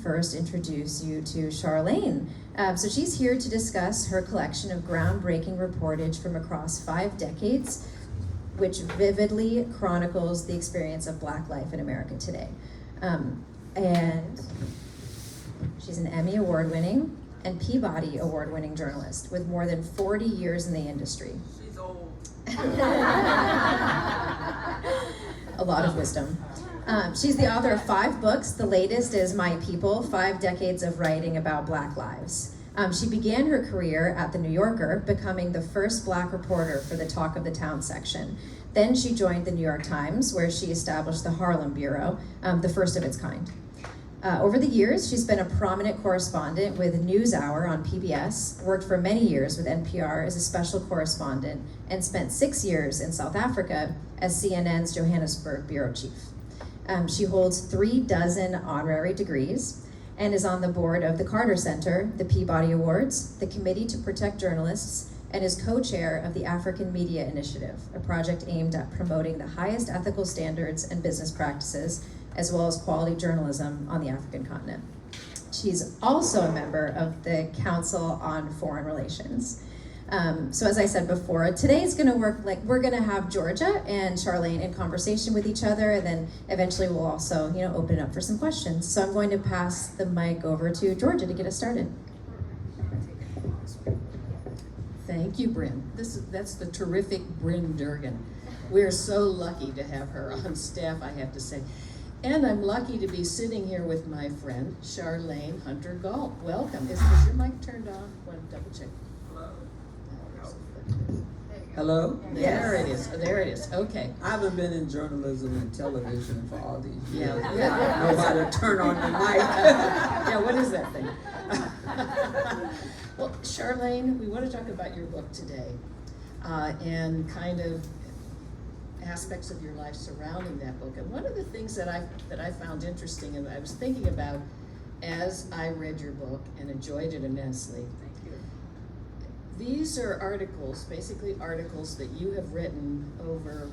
first introduce you to Charlayne. So she's here to discuss her collection of groundbreaking reportage from across 5 decades, which vividly chronicles the experience of Black life in America today. And she's an Emmy Award-winning and Peabody Award-winning journalist with more than 40 years in the industry. She's old. A lot of wisdom. She's the author of 5 books. The latest is My People, 5 Decades of Writing About Black Lives. She began her career at The New Yorker, becoming the first Black reporter for the Talk of the Town section. Then she joined the New York Times, where she established the Harlem Bureau, the first of its kind. Over the years, she's been a prominent correspondent with NewsHour on PBS, worked for many years with NPR as a special correspondent, and spent 6 years in South Africa as CNN's Johannesburg bureau chief. She holds 36 honorary degrees and is on the board of the Carter Center, the Peabody Awards, the Committee to Protect Journalists, and is co-chair of the African Media Initiative, a project aimed at promoting the highest ethical standards and business practices, as well as quality journalism on the African continent. She's also a member of the Council on Foreign Relations. So as I said before, today's gonna work like we're gonna have Georgia and Charlayne in conversation with each other, and then eventually we'll also, open it up for some questions. So I'm going to pass the mic over to Georgia to get us started. Thank you, Bryn. That's the terrific Bryn Durgan. We're so lucky to have her on staff, I have to say. And I'm lucky to be sitting here with my friend, Charlayne Hunter-Gault. Welcome. Is your mic turned on? Want to double check? Hello? There it is. There it is. Okay. I haven't been in journalism and television for all these years. Yeah. Nobody turn on the mic. Yeah, what is that thing? Well, Charlayne, we want to talk about your book today and kind of aspects of your life surrounding that book. And one of the things that I found interesting and I was thinking about as I read your book and enjoyed it immensely. Thank you. These are articles, basically articles that you have written over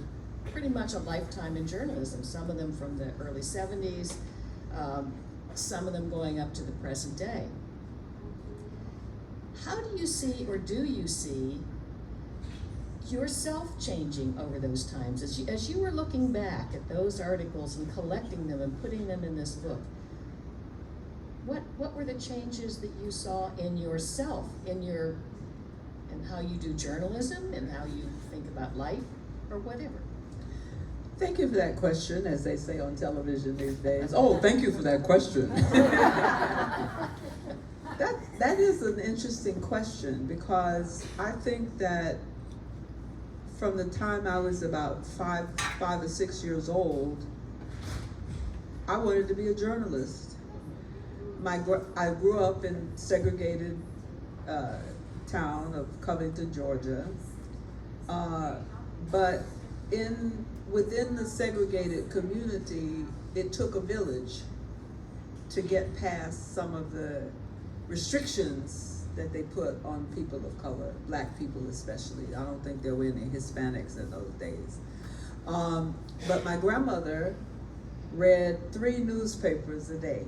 pretty much a lifetime in journalism, some of them from the early 70s, some of them going up to the present day. How do you see, or do you see, yourself changing over those times? As you were looking back at those articles and collecting them and putting them in this book, what were the changes that you saw in yourself, in how you do journalism and how you think about life or whatever? Thank you for that question, as they say on television these days. Oh, thank you for that question. That is an interesting question, because I think that from the time I was about five or 6 years old, I wanted to be a journalist. I grew up in segregated town of Covington, Georgia, but within the segregated community, it took a village to get past some of the restrictions that they put on people of color, Black people especially. I don't think there were any Hispanics in those days. But my grandmother read 3 newspapers a day,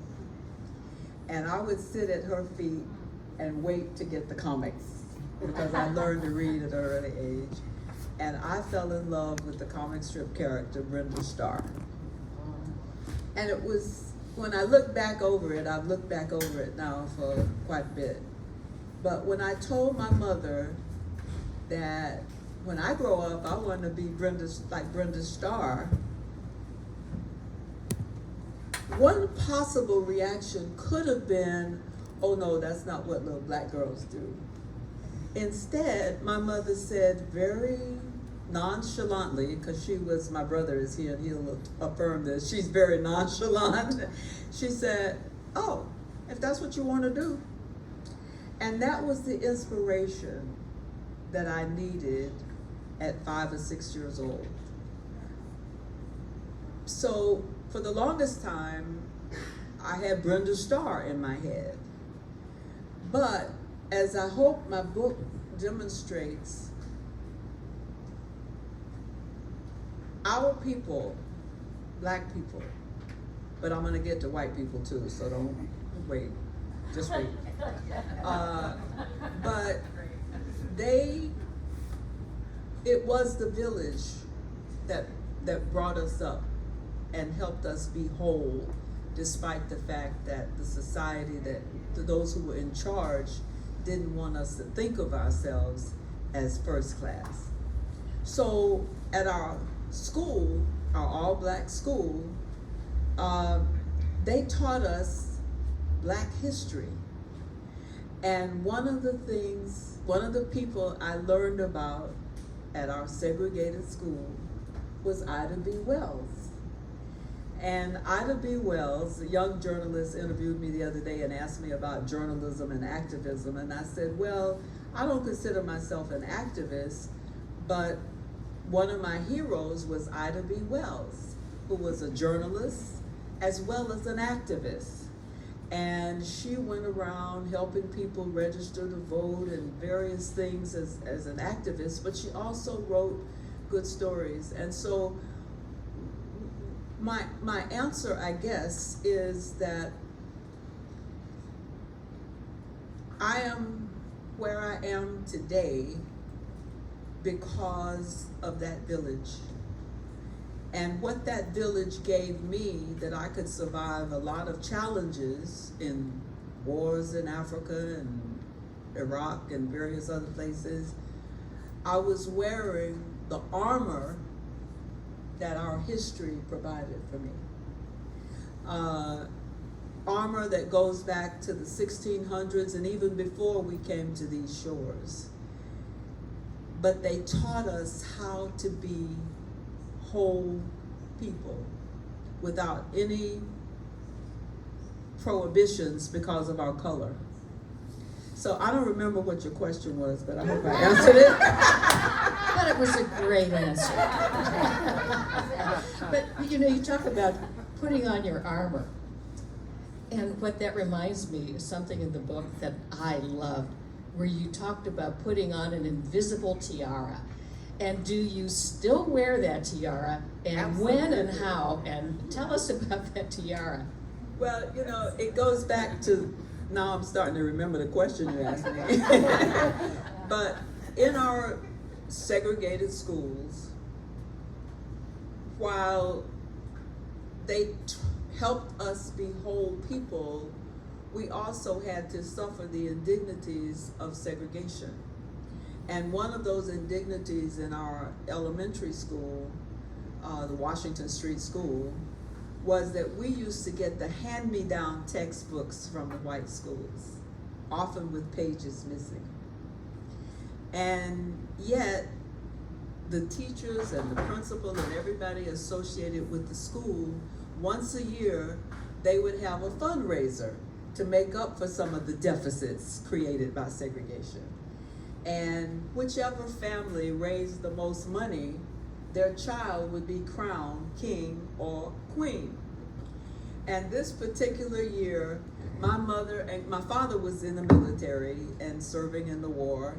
and I would sit at her feet and wait to get the comics, because I learned to read at an early age. And I fell in love with the comic strip character Brenda Starr. And it was, when I look back over it, I've looked back over it now for quite a bit. But when I told my mother that when I grow up, I want to be like Brenda Starr, one possible reaction could have been, oh no, that's not what little Black girls do. Instead, my mother said very nonchalantly, because my brother is here and he'll affirm this, she's very nonchalant. She said, oh, if that's what you want to do. And that was the inspiration that I needed at 5 or 6 years old. So for the longest time, I had Brenda Starr in my head. But as I hope my book demonstrates, our people, Black people, but I'm gonna get to white people too, so don't wait, just wait. But it was the village that brought us up and helped us be whole, despite the fact that the society, that those who were in charge didn't want us to think of ourselves as first class. So at our school, our all-black school, they taught us Black history. And one of the people I learned about at our segregated school was Ida B. Wells. And Ida B. Wells, a young journalist, interviewed me the other day and asked me about journalism and activism. And I said, well, I don't consider myself an activist, but one of my heroes was Ida B. Wells, who was a journalist as well as an activist. And she went around helping people register to vote and various things as an activist, but she also wrote good stories. And so my answer, I guess, is that I am where I am today because of that village. And what that village gave me, that I could survive a lot of challenges in wars in Africa and Iraq and various other places, I was wearing the armor that our history provided for me. Armor that goes back to the 1600s and even before we came to these shores. But they taught us how to be whole people without any prohibitions because of our color. So I don't remember what your question was, but I hope I answered it. But it was a great answer. But you know, you talk about putting on your armor. And what that reminds me is something in the book that I loved, where you talked about putting on an invisible tiara. And do you still wear that tiara? And Absolutely. When and how? And tell us about that tiara. Well, you know, it goes back to, now I'm starting to remember the question you asked me. But in our segregated schools, while they helped us be whole people, we also had to suffer the indignities of segregation. And one of those indignities in our elementary school, the Washington Street School, was that we used to get the hand-me-down textbooks from the white schools, often with pages missing. And yet, the teachers and the principal and everybody associated with the school, once a year, they would have a fundraiser to make up for some of the deficits created by segregation. And whichever family raised the most money, their child would be crowned king or queen. And this particular year, my father was in the military and serving in the war,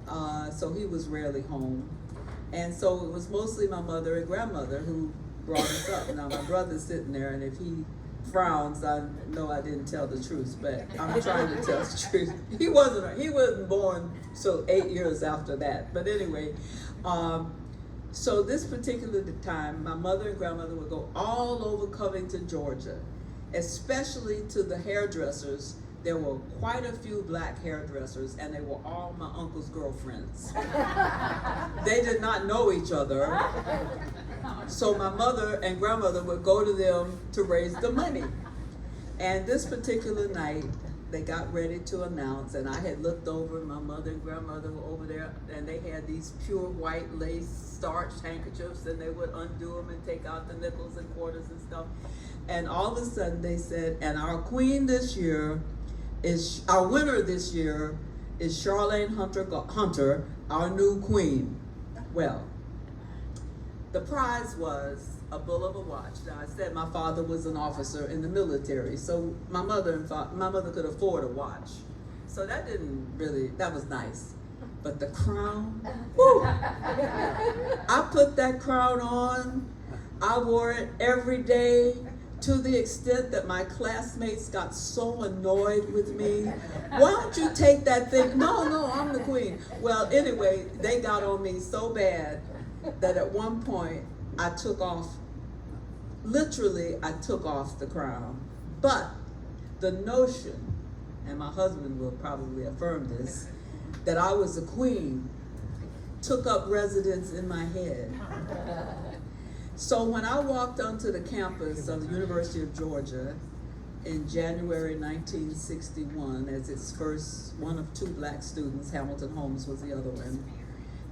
so he was rarely home. And so it was mostly my mother and grandmother who brought us up. Now my brother's sitting there, and if he frowns, I know I didn't tell the truth, but I'm trying to tell the truth. He wasn't born so 8 years after that. But anyway, so this particular time, my mother and grandmother would go all over Covington, Georgia, especially to the hairdressers. There were quite a few black hairdressers, and they were all my uncle's girlfriends. They did not know each other. So my mother and grandmother would go to them to raise the money. And this particular night, they got ready to announce, and I had looked over, my mother and grandmother were over there, and they had these pure white lace starched handkerchiefs, and they would undo them and take out the nickels and quarters and stuff. And all of a sudden they said, and our winner this year is Charlayne Hunter, our new queen. Well, the prize was a bull of a watch. Now I said my father was an officer in the military, so my mother could afford a watch. So that was nice. But the crown, whew, I put that crown on, I wore it every day. to the extent that my classmates got so annoyed with me. Why don't you take that thing? No, I'm the queen. Well, anyway, they got on me so bad that at one point I took off, literally I took off the crown. But the notion, and my husband will probably affirm this, that I was a queen took up residence in my head. So when I walked onto the campus of the University of Georgia in January 1961 as its first one of two black students, Hamilton Holmes was the other one,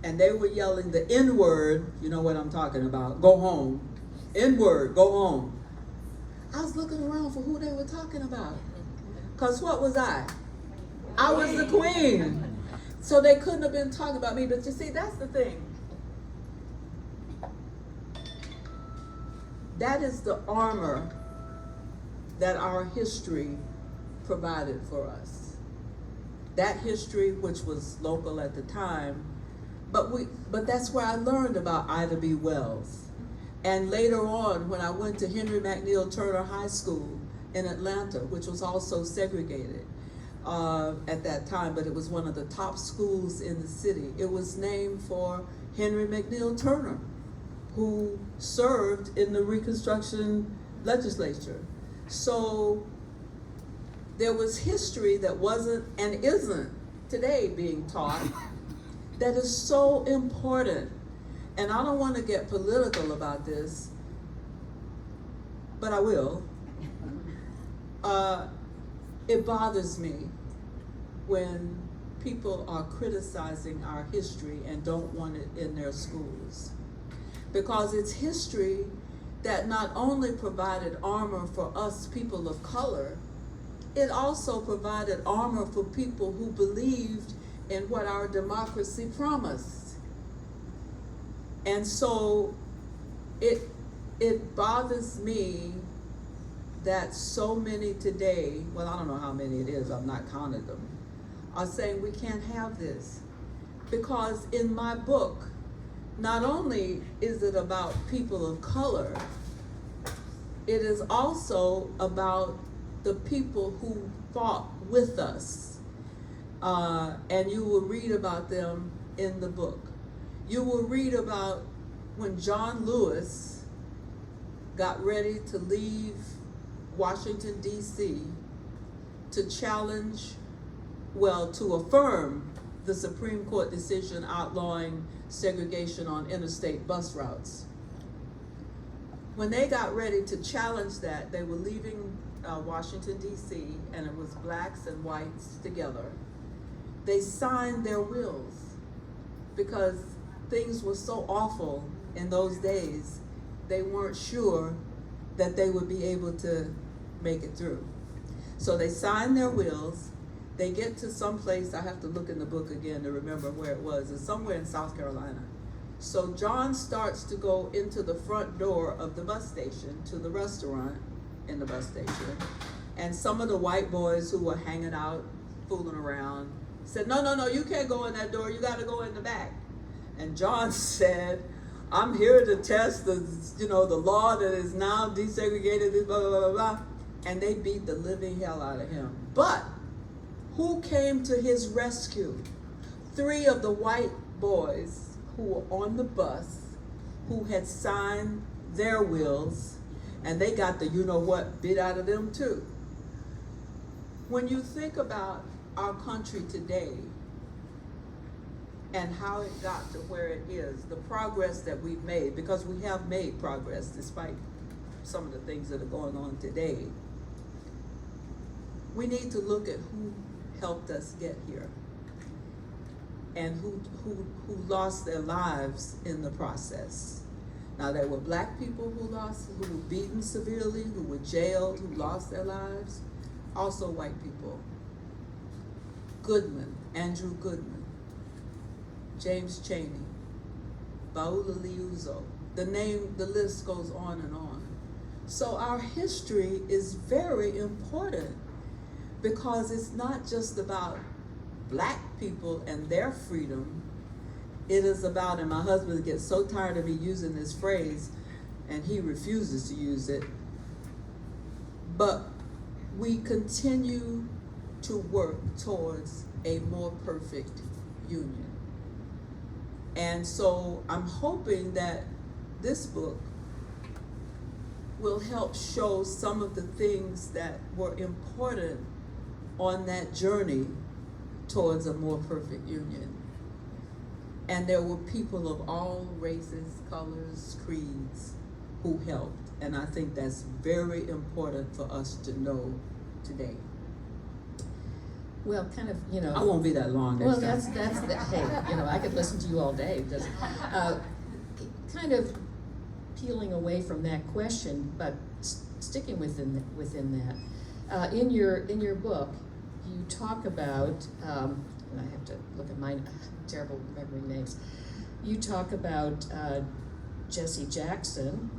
and they were yelling the N-word, you know what I'm talking about, go home, N-word, go home. I was looking around for who they were talking about. Because what was I? I was the queen. So they couldn't have been talking about me, but you see, that's the thing. That is the armor that our history provided for us. That history, which was local at the time, but that's where I learned about Ida B. Wells. And later on, when I went to Henry McNeil Turner High School in Atlanta, which was also segregated at that time, but it was one of the top schools in the city. It was named for Henry McNeil Turner, who served in the Reconstruction legislature. So there was history that wasn't and isn't today being taught that is so important. And I don't want to get political about this, but I will. It bothers me when people are criticizing our history and don't want it in their schools. Because it's history that not only provided armor for us people of color, it also provided armor for people who believed in what our democracy promised. And so it bothers me that so many today, well, I don't know how many it is, I've not counted them, are saying we can't have this. Because in my book, not only is it about people of color, it is also about the people who fought with us. And you will read about them in the book. You will read about when John Lewis got ready to leave Washington, D.C. to challenge, well, to affirm the Supreme Court decision outlawing segregation on interstate bus routes. When they got ready to challenge that, they were leaving Washington, D.C., and it was blacks and whites together. They signed their wills because things were so awful in those days, they weren't sure that they would be able to make it through. So they signed their wills. They get to some place, I have to look in the book again to remember where it was. It's somewhere in South Carolina. So John starts to go into the front door of the bus station to the restaurant in the bus station. And some of the white boys who were hanging out, fooling around, said, no, you can't go in that door, you gotta go in the back. And John said, I'm here to test the law that is now desegregated, blah, blah, blah, blah. And they beat the living hell out of him. But who came to his rescue? 3 of the white boys who were on the bus, who had signed their wills, and they got the you-know-what bit out of them too. When you think about our country today and how it got to where it is, the progress that we've made, because we have made progress despite some of the things that are going on today, we need to look at who helped us get here and who lost their lives in the process. Now, there were black people who were beaten severely, who were jailed, who lost their lives. Also white people. Goodman, Andrew Goodman, James Chaney, Baula Liuzo. The list goes on and on. So our history is very important because it's not just about black people and their freedom. It is about, and my husband gets so tired of me using this phrase, and he refuses to use it, But we continue to work towards a more perfect union. And so I'm hoping that this book will help show some of the things that were important on that journey towards a more perfect union. And there were people of all races, colors, creeds who helped. And I think that's very important for us to know today. Well, kind of, you know. I won't be that long next Well, time. hey, you know, I could listen to you all day. Kind of peeling away from that question, but sticking within that. In your book, you talk about, and I have to look at my terrible remembering names. You talk about Jesse Jackson,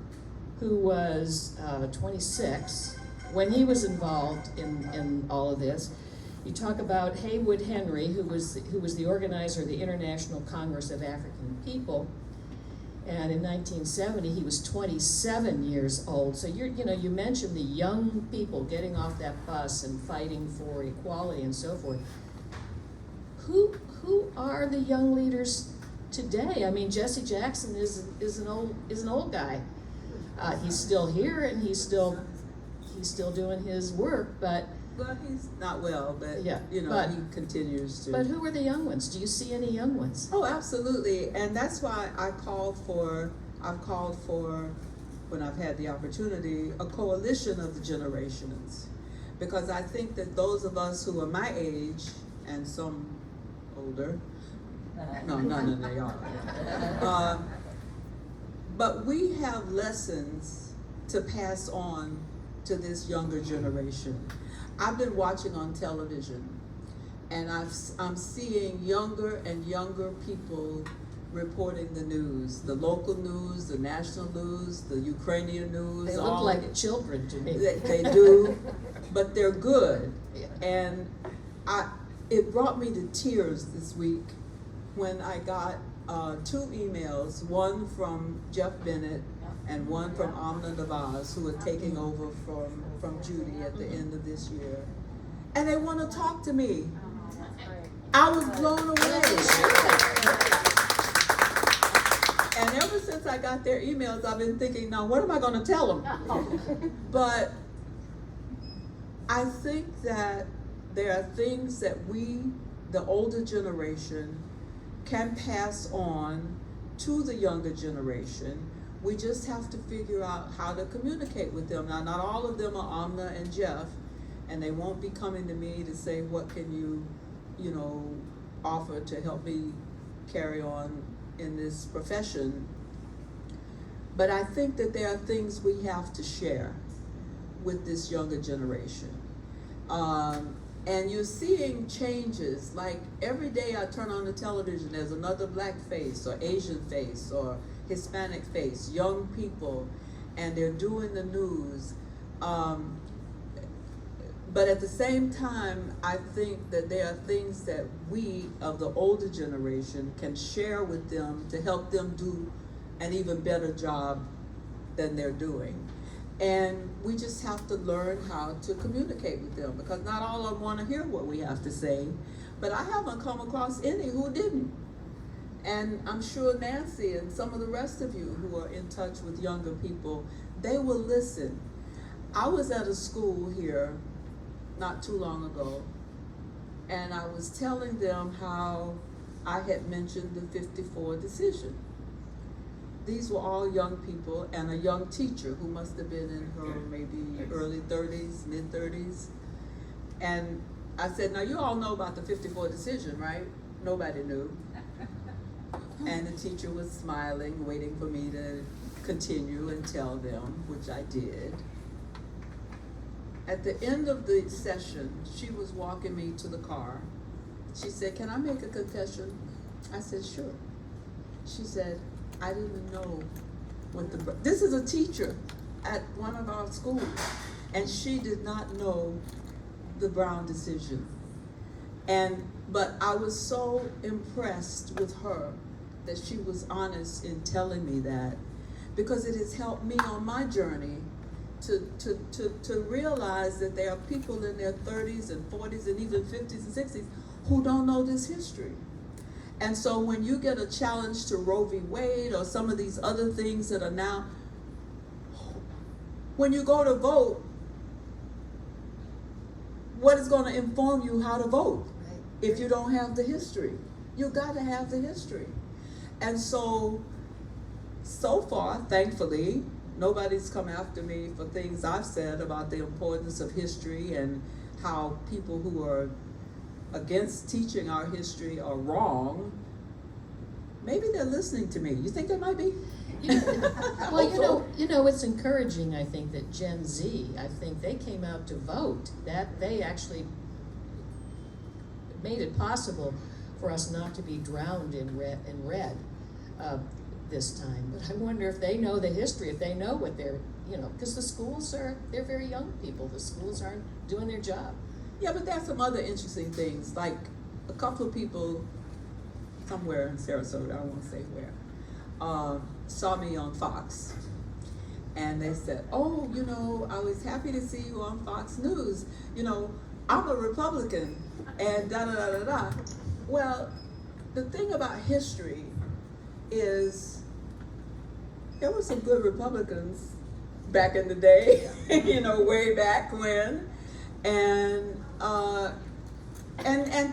who was 26 when he was involved in all of this. You talk about Haywood Henry, who was the organizer of the International Congress of African People, and in 1970 he was 27 years old. So you mentioned the young people getting off that bus and fighting for equality and so forth. Who are the young leaders today? I mean, Jesse Jackson is an old guy. He's still here and he's still doing his work, but. Well, he's not well, but Yeah, he continues to. But who are the young ones? Do you see any young ones? Oh, absolutely, and that's why I've called for, when I've had the opportunity, a coalition of the generations. Because I think that those of us who are my age, and some older, no, none of y'all, but we have lessons to pass on to this younger generation. I've been watching on television, and I'm seeing younger and younger people reporting the news, the local news, the national news, the Ukrainian news. They look like children to me. They do, but they're good. Yeah. And it brought me to tears this week when I got 2 emails, one from Jeff Bennett and one from Amna Nawaz, who are taking over from Judy at the end of this year. And they want to talk to me. I was blown away. And ever since I got their emails, I've been thinking, now what am I going to tell them? But I think that there are things that we, the older generation, can pass on to the younger generation. We just have to figure out how to communicate with them. Now, not all of them are Amna and Jeff, and they won't be coming to me to say, what can you offer to help me carry on in this profession. But I think that there are things we have to share with this younger generation. And you're seeing changes, like every day I turn on the television, there's another black face or Asian face or Hispanic face, young people, and they're doing the news. But at the same time, I think that there are things that we of the older generation can share with them to help them do an even better job than they're doing. And we just have to learn how to communicate with them, because not all of them want to hear what we have to say, but I haven't come across any who didn't. And I'm sure Nancy and some of the rest of you who are in touch with younger people, they will listen. I was at a school here not too long ago, and I was telling them how I had mentioned the 54 decision. These were all young people and a young teacher who must have been in her maybe early 30s, mid 30s. And I said, now you all know about the 54 decision, right? Nobody knew. And the teacher was smiling, waiting for me to continue and tell them, which I did. At the end of the session, she was walking me to the car. She said, can I make a confession? I said, sure. She said, I didn't know what this is a teacher at one of our schools, and she did not know the Brown decision. But I was so impressed with her that she was honest in telling me that, because it has helped me on my journey to realize that there are people in their 30s and 40s and even 50s and 60s who don't know this history. And so when you get a challenge to Roe v. Wade or some of these other things that are now, when you go to vote, what is going to inform you how to vote if you don't have the history? You got to have the history. And so far, thankfully, nobody's come after me for things I've said about the importance of history and how people who are against teaching our history are wrong. Maybe they're listening to me. You think they might be? Well, you know, it's encouraging, I think, that Gen Z, I think they came out to vote. That they actually made it possible for us not to be drowned in red this time. But I wonder if they know the history, if they know what they're, because the schools they're very young people. The schools aren't doing their job. Yeah, but there's some other interesting things. Like a couple of people somewhere in Sarasota, I won't say where, saw me on Fox. And they said, oh, I was happy to see you on Fox News. I'm a Republican and da-da-da-da-da. Well, the thing about history is there were some good Republicans back in the day, way back when. And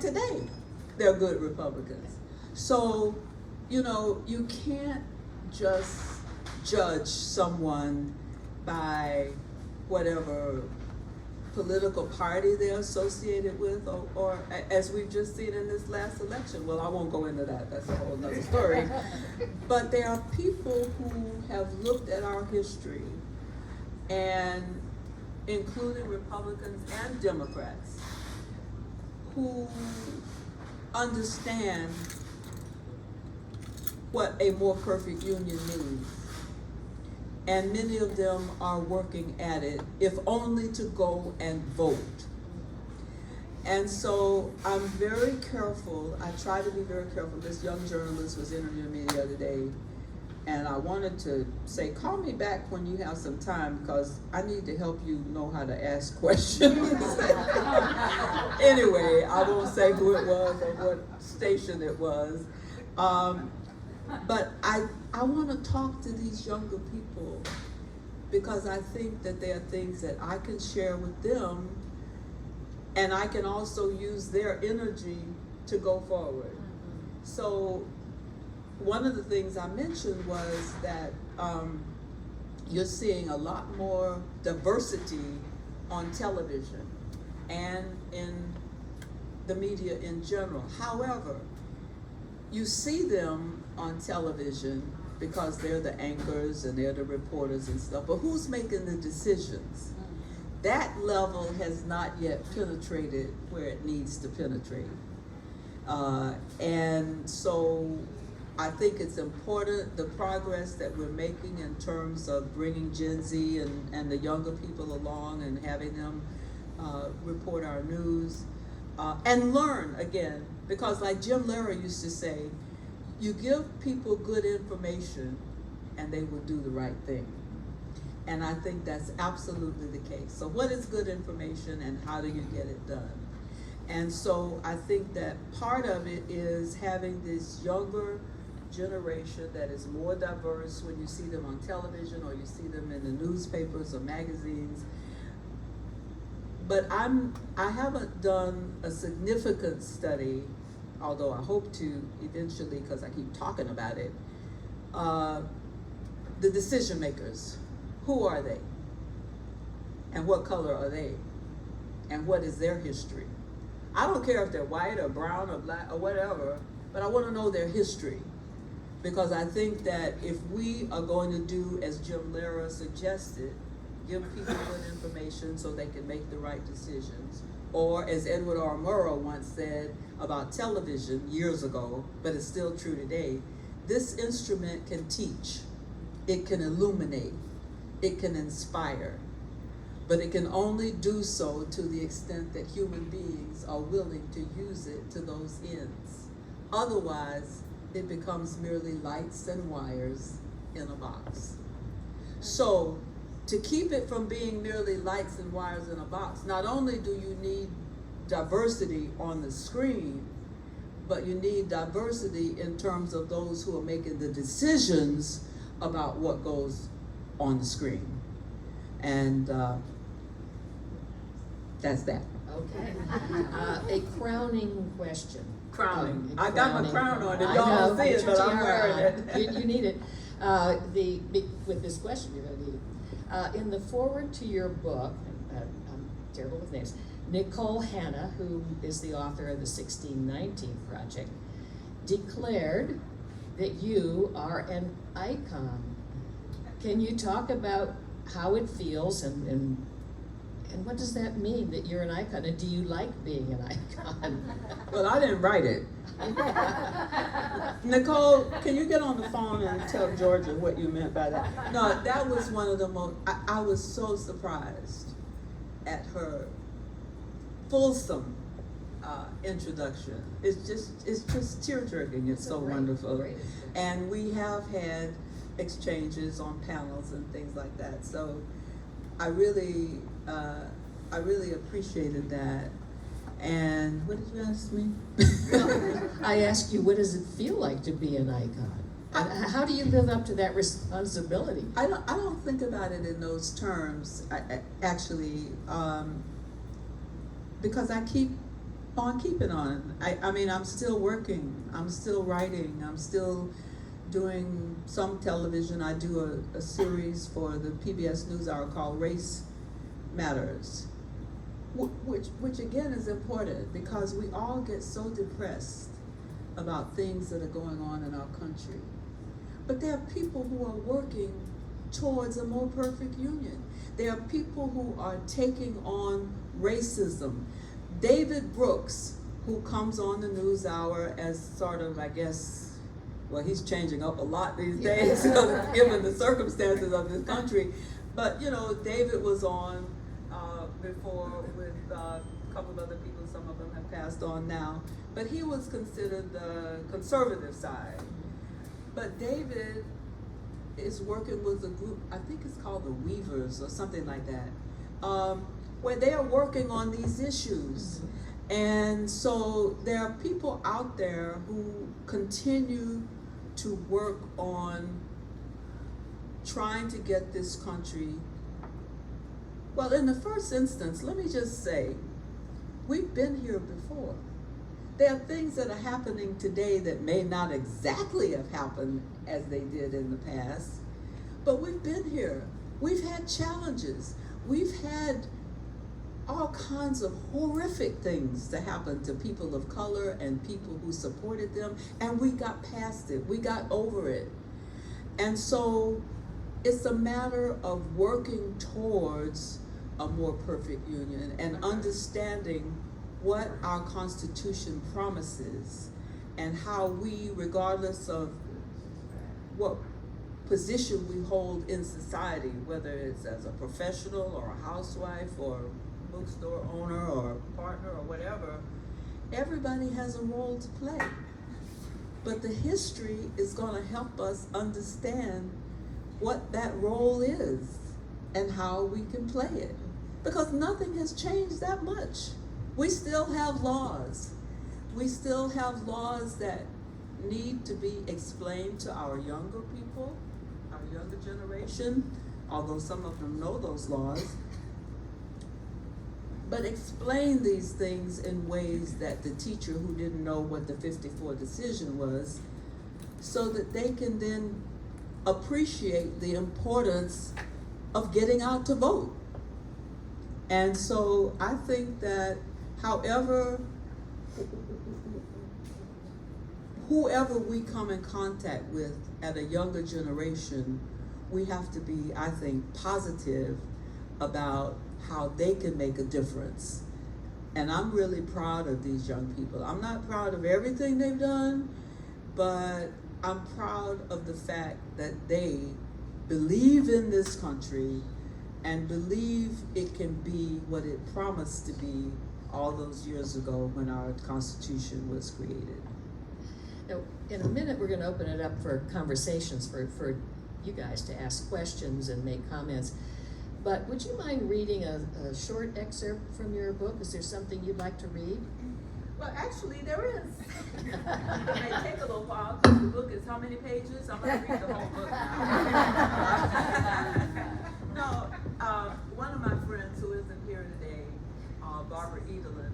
today, they're good Republicans. So, you can't just judge someone by whatever political party they're associated with, or as we've just seen in this last election. Well, I won't go into that. That's a whole nother story. But there are people who have looked at our history, and including Republicans and Democrats, who understand what a more perfect union means. And many of them are working at it, if only to go and vote. And so I'm very careful. I try to be very careful. This young journalist was interviewing me the other day, and I wanted to say, call me back when you have some time, because I need to help you know how to ask questions. Anyway, I won't say who it was or what station it was. But I want to talk to these younger people, because I think that there are things that I can share with them, and I can also use their energy to go forward. So one of the things I mentioned was that you're seeing a lot more diversity on television and in the media in general. However, you see them on television because they're the anchors and they're the reporters and stuff, but who's making the decisions? That level has not yet penetrated where it needs to penetrate. And so I think it's important, the progress that we're making in terms of bringing Gen Z and the younger people along and having them report our news and learn again. Because like Jim Lehrer used to say, you give people good information and they will do the right thing. And I think that's absolutely the case. So what is good information and how do you get it done? And so I think that part of it is having this younger generation that is more diverse when you see them on television or you see them in the newspapers or magazines. But I haven't done a significant study, although I hope to eventually because I keep talking about it. The decision makers, who are they? And what color are they? And what is their history? I don't care if they're white or brown or black or whatever, but I want to know their history. Because I think that if we are going to do as Jim Lehrer suggested, give people good information so they can make the right decisions. Or as Edward R. Murrow once said about television years ago, but it's still true today, this instrument can teach, it can illuminate, it can inspire, but it can only do so to the extent that human beings are willing to use it to those ends. Otherwise, it becomes merely lights and wires in a box. So to keep it from being merely lights and wires in a box, not only do you need diversity on the screen, but you need diversity in terms of those who are making the decisions about what goes on the screen. And that's that. Okay. A crowning question. Crowning. A I got my crowning. crown on. If I y'all don't know, see it, get your but I'm tiara wearing on. it. You need it. With this question, you're gonna need it. In the foreword to your book, I'm terrible with names, Nicole Hanna, who is the author of the 1619 Project, declared that you are an icon. Can you talk about how it feels and what does that mean, that you're an icon? And do you like being an icon? Well, I didn't write it. Nicole, can you get on the phone and tell Georgia what you meant by that? No, that was one of the most, I was so surprised at her fulsome introduction. It's just tear-jerking. It's so wonderful. Great. And we have had exchanges on panels and things like that. So I really appreciated that. And what did you ask me? I asked you, what does it feel like to be an icon? And how do you live up to that responsibility? I don't think about it in those terms, actually, because I keep on keeping on. I mean, I'm still working, I'm still writing, I'm still doing some television. I do a series for the PBS NewsHour called Race Matters, which again is important because we all get so depressed about things that are going on in our country. But there are people who are working towards a more perfect union. There are people who are taking on racism. David Brooks, who comes on the NewsHour as sort of, I guess, well, he's changing up a lot these days, given the circumstances of this country. But, you know, David was on before with a couple of other people. Some of them have passed on now. But he was considered the conservative side. But David is working with a group, I think it's called the Weavers or something like that, where they are working on these issues. And so there are people out there who continue to work on trying to get this country, well, in the first instance, let me just say, we've been here before. There are things that are happening today that may not exactly have happened as they did in the past, but we've been here. We've had challenges. We've had all kinds of horrific things to happen to people of color and people who supported them, and we got past it. We got over it. And so it's a matter of working towards a more perfect union and understanding what our Constitution promises and how we, regardless of what position we hold in society, whether it's as a professional or a housewife or a bookstore owner or a partner or whatever, everybody has a role to play. But the history is going to help us understand what that role is and how we can play it. Because nothing has changed that much. We still have laws. We still have laws that need to be explained to our younger people, our younger generation, although some of them know those laws. But explain these things in ways that the teacher who didn't know what the 54 decision was, so that they can then appreciate the importance of getting out to vote. And so I think that whoever we come in contact with at a younger generation, we have to be, I think, positive about how they can make a difference. And I'm really proud of these young people. I'm not proud of everything they've done, but I'm proud of the fact that they believe in this country and believe it can be what it promised to be all those years ago when our Constitution was created. Now, in a minute, we're going to open it up for conversations for you guys to ask questions and make comments. But would you mind reading a short excerpt from your book? Is there something you'd like to read? Well, actually, there is. It may take a little while because the book is how many pages? I'm going to read the whole book now. No, one of my friends who isn't here today, Barbara Edelin,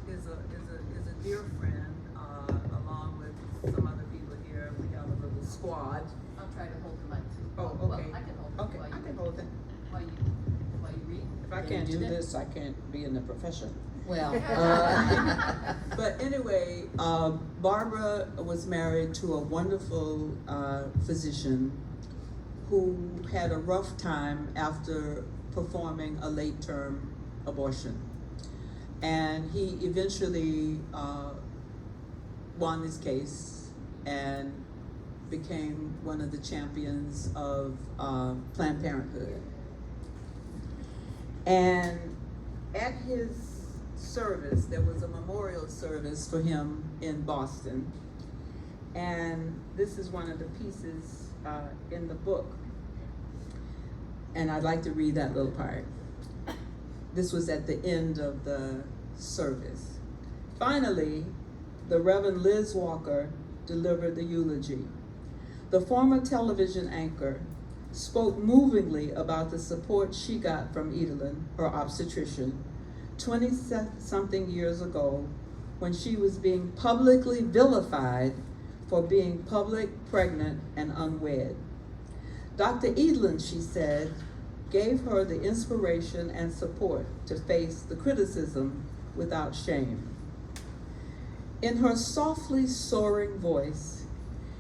is a dear friend, along with some other people here. We have a little squad. I'll try to hold the mic. Oh, okay. Well, I can hold it Okay, while I you, can hold it. while you read. If I Can can't you do that? this, I can't be in the profession. Well. But anyway, Barbara was married to a wonderful physician who had a rough time after performing a late-term abortion. And he eventually won his case and became one of the champions of Planned Parenthood. And at his service, there was a memorial service for him in Boston. And this is one of the pieces in the book. And I'd like to read that little part. This was at the end of the service. Finally, the Reverend Liz Walker delivered the eulogy. The former television anchor spoke movingly about the support she got from Edelin, her obstetrician, 20-something years ago, when she was being publicly vilified for being public, pregnant, and unwed. Dr. Edelin, she said, gave her the inspiration and support to face the criticism without shame. In her softly soaring voice,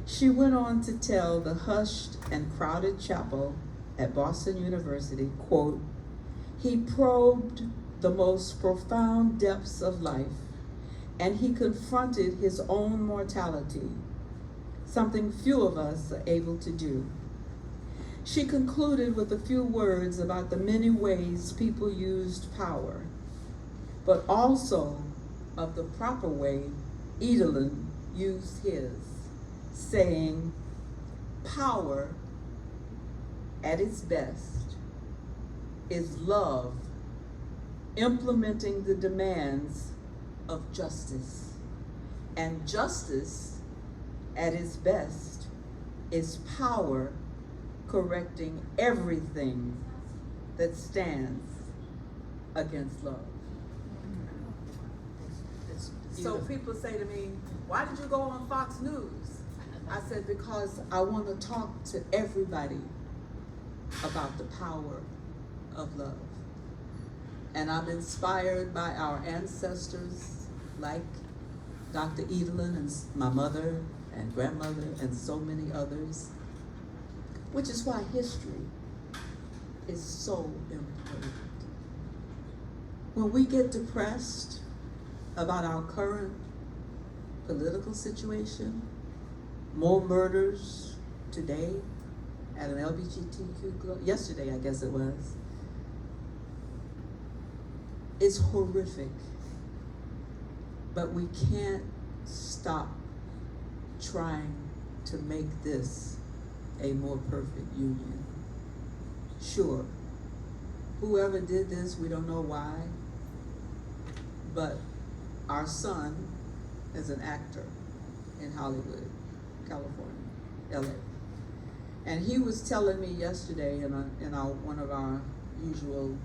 she went on to tell the hushed and crowded chapel at Boston University, quote, "He probed the most profound depths of life, and he confronted his own mortality, something few of us are able to do." She concluded with a few words about the many ways people used power, but also of the proper way Edelin used his, saying, "Power at its best is love implementing the demands of justice, and justice at its best is power correcting everything that stands against love." So people say to me, "Why did you go on Fox News?" I said, because I want to talk to everybody about the power of love. And I'm inspired by our ancestors like Dr. Edelin and my mother and grandmother and so many others, which is why history is so important. When we get depressed about our current political situation, more murders today at an LGBTQ club, yesterday I guess it was, it's horrific. But we can't stop trying to make this a more perfect union. Sure, whoever did this, we don't know why, but our son is an actor in Hollywood, California, LA. And he was telling me yesterday in one of our usual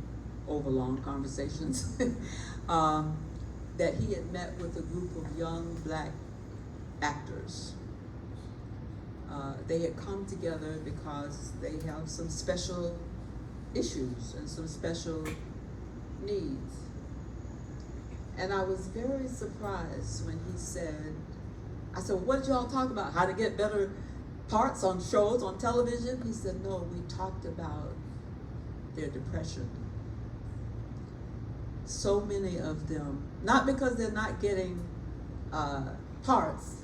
overlong conversations that he had met with a group of young black actors. They had come together because they have some special issues and some special needs. And I was very surprised when he said, I said, "What did y'all talk about? How to get better parts on shows, on television?" He said, "No, we talked about their depression." So many of them, not because they're not getting parts,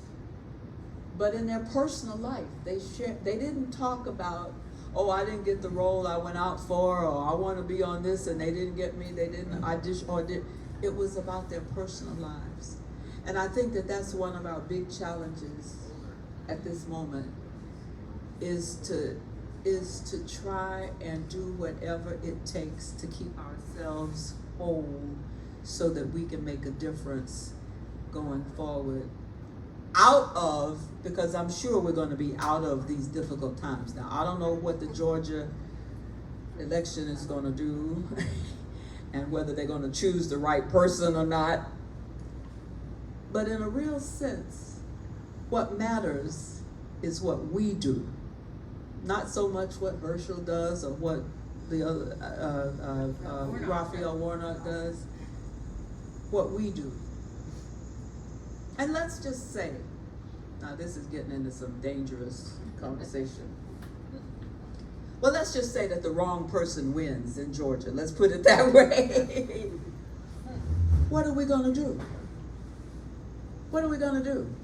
but in their personal life, they didn't talk about, "Oh, I didn't get the role I went out for," or "I want to be on this and they didn't get me, they didn't audition," or did. It was about their personal lives. And I think that that's one of our big challenges at this moment, is to is to try and do whatever it takes to keep ourselves whole so that we can make a difference going forward out of, because I'm sure we're going to be out of these difficult times. Now, I don't know what the Georgia election is going to do and whether they're going to choose the right person or not. But in a real sense, what matters is what we do. Not so much what Herschel does or what the other, Raphael Warnock does. What we do. And let's just say, now this is getting into some dangerous conversation. Well, let's just say that the wrong person wins in Georgia. Let's put it that way. What are we going to do? What are we going to do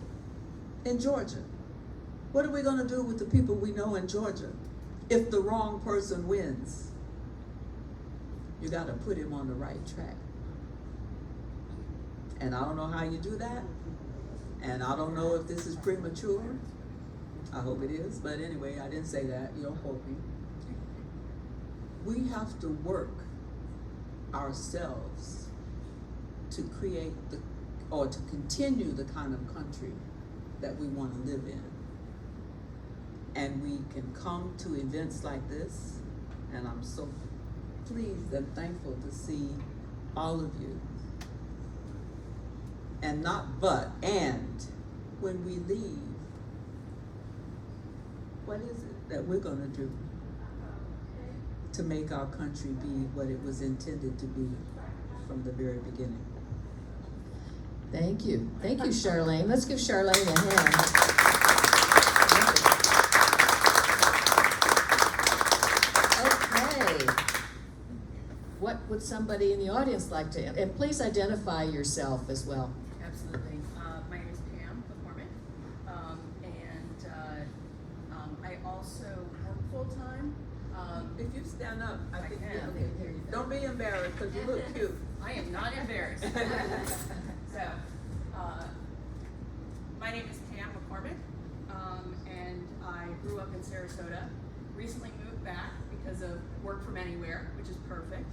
in Georgia? What are we going to do with the people we know in Georgia if the wrong person wins? You got to put him on the right track. And I don't know how you do that. And I don't know if this is premature. I hope it is. But anyway, I didn't say that. You don't quote me. We have to work ourselves to create or to continue the kind of country that we want to live in. And we can come to events like this, and I'm so pleased and thankful to see all of you. And not but, and when we leave, what is it that we're going to do to make our country be what it was intended to be from the very beginning? Thank you. Thank you, Charlayne. Let's give Charlayne a hand. Okay. What would somebody in the audience like to, and please identify yourself as well. Absolutely. My name is Pam McCormick, I also work full-time. If you stand up, I think can. okay, there you go. Don't be embarrassed because you look cute. I am not embarrassed. So, my name is Pam McCormick, and I grew up in Sarasota. Recently moved back because of work from anywhere, which is perfect.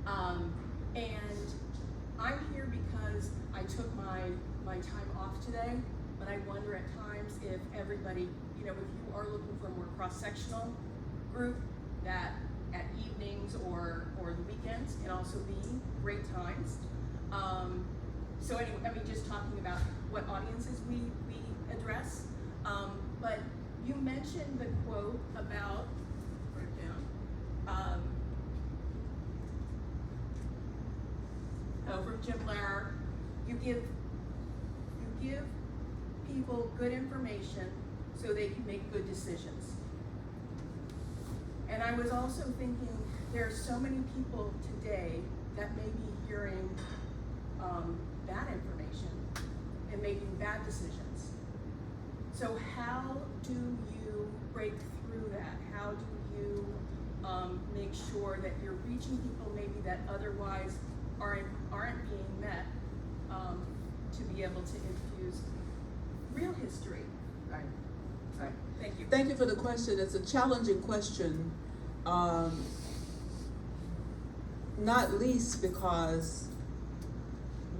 And I'm here because I took my time off today, but I wonder at times if everybody, if you are looking for a more cross-sectional group, that at evenings or the weekends can also be great times. So anyway, just talking about what audiences we address. But you mentioned the quote about, write it down, from Jim Lehrer, you give people good information so they can make good decisions. And I was also thinking, there are so many people today that may be hearing bad information and making bad decisions. So how do you break through that? How do you make sure that you're reaching people maybe that otherwise aren't being met, to be able to infuse real history? Right. Right. Thank you. Thank you for the question. It's a challenging question, not least because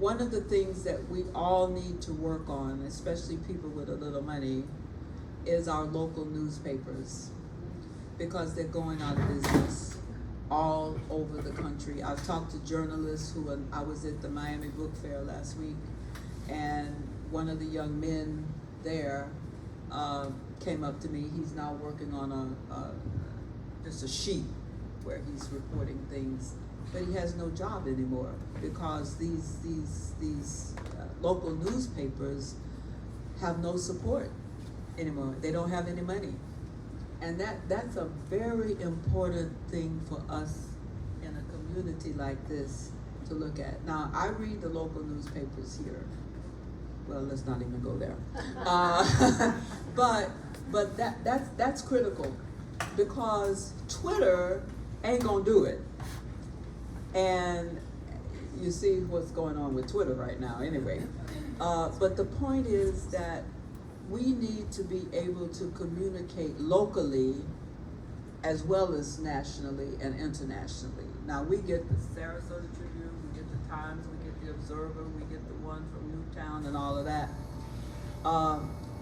one of the things that we all need to work on, especially people with a little money, is our local newspapers, because they're going out of business all over the country. I've talked to journalists I was at the Miami Book Fair last week, and one of the young men there came up to me. He's now working on just a sheet where he's reporting things, but he has no job anymore because these local newspapers have no support anymore. They don't have any money, and that's a very important thing for us in a community like this to look at. Now, I read the local newspapers here. Well, let's not even go there. But that's critical, because Twitter ain't gonna do it. And you see what's going on with Twitter right now anyway. But the point is that we need to be able to communicate locally as well as nationally and internationally. Now, we get the Sarasota Tribune, we get the Times, we get the Observer, we get the one from Newtown and all of that.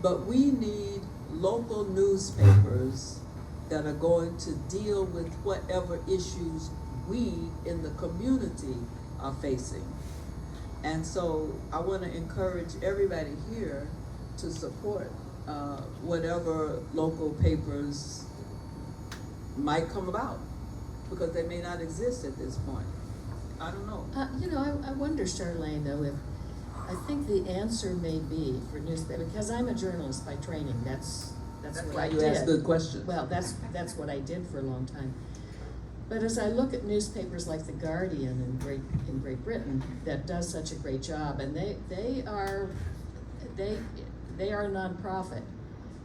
But we need local newspapers that are going to deal with whatever issues we in the community are facing. And so I want to encourage everybody here to support whatever local papers might come about, because they may not exist at this point. I don't know. I wonder, Charlayne, though, if I think the answer may be for newspaper, because I'm a journalist by training. That's what I did. You ask good questions. Well, that's what I did for a long time. But as I look at newspapers like The Guardian in Great Britain, that does such a great job, and they are nonprofit.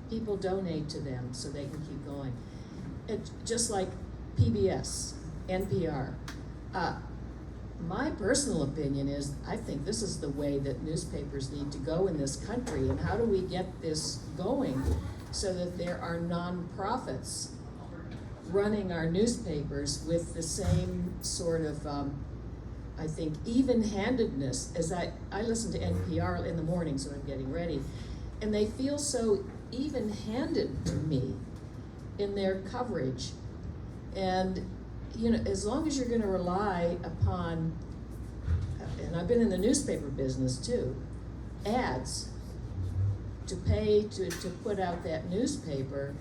People donate to them so they can keep going. Just like PBS, NPR. My personal opinion is, I think this is the way that newspapers need to go in this country, and how do we get this going so that there are nonprofits running our newspapers with the same sort of, I think, even-handedness. As I listen to NPR in the mornings when I'm getting ready, and they feel so even-handed to me in their coverage. And as long as you're going to rely upon, and I've been in the newspaper business too, ads to pay to put out that newspaper,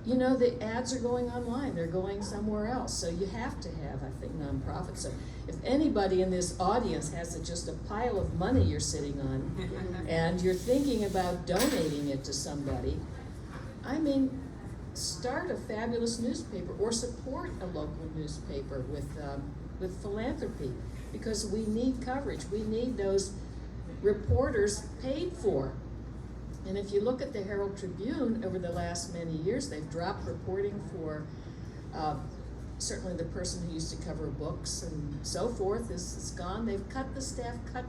the ads are going online, they're going somewhere else. So you have to have, I think, nonprofits. So if anybody in this audience has just a pile of money you're sitting on and you're thinking about donating it to somebody, start a fabulous newspaper or support a local newspaper with philanthropy, because we need coverage. We need those reporters paid for. And if you look at the Herald Tribune over the last many years, they've dropped reporting for certainly the person who used to cover books and so forth is gone. They've cut the staff, cut.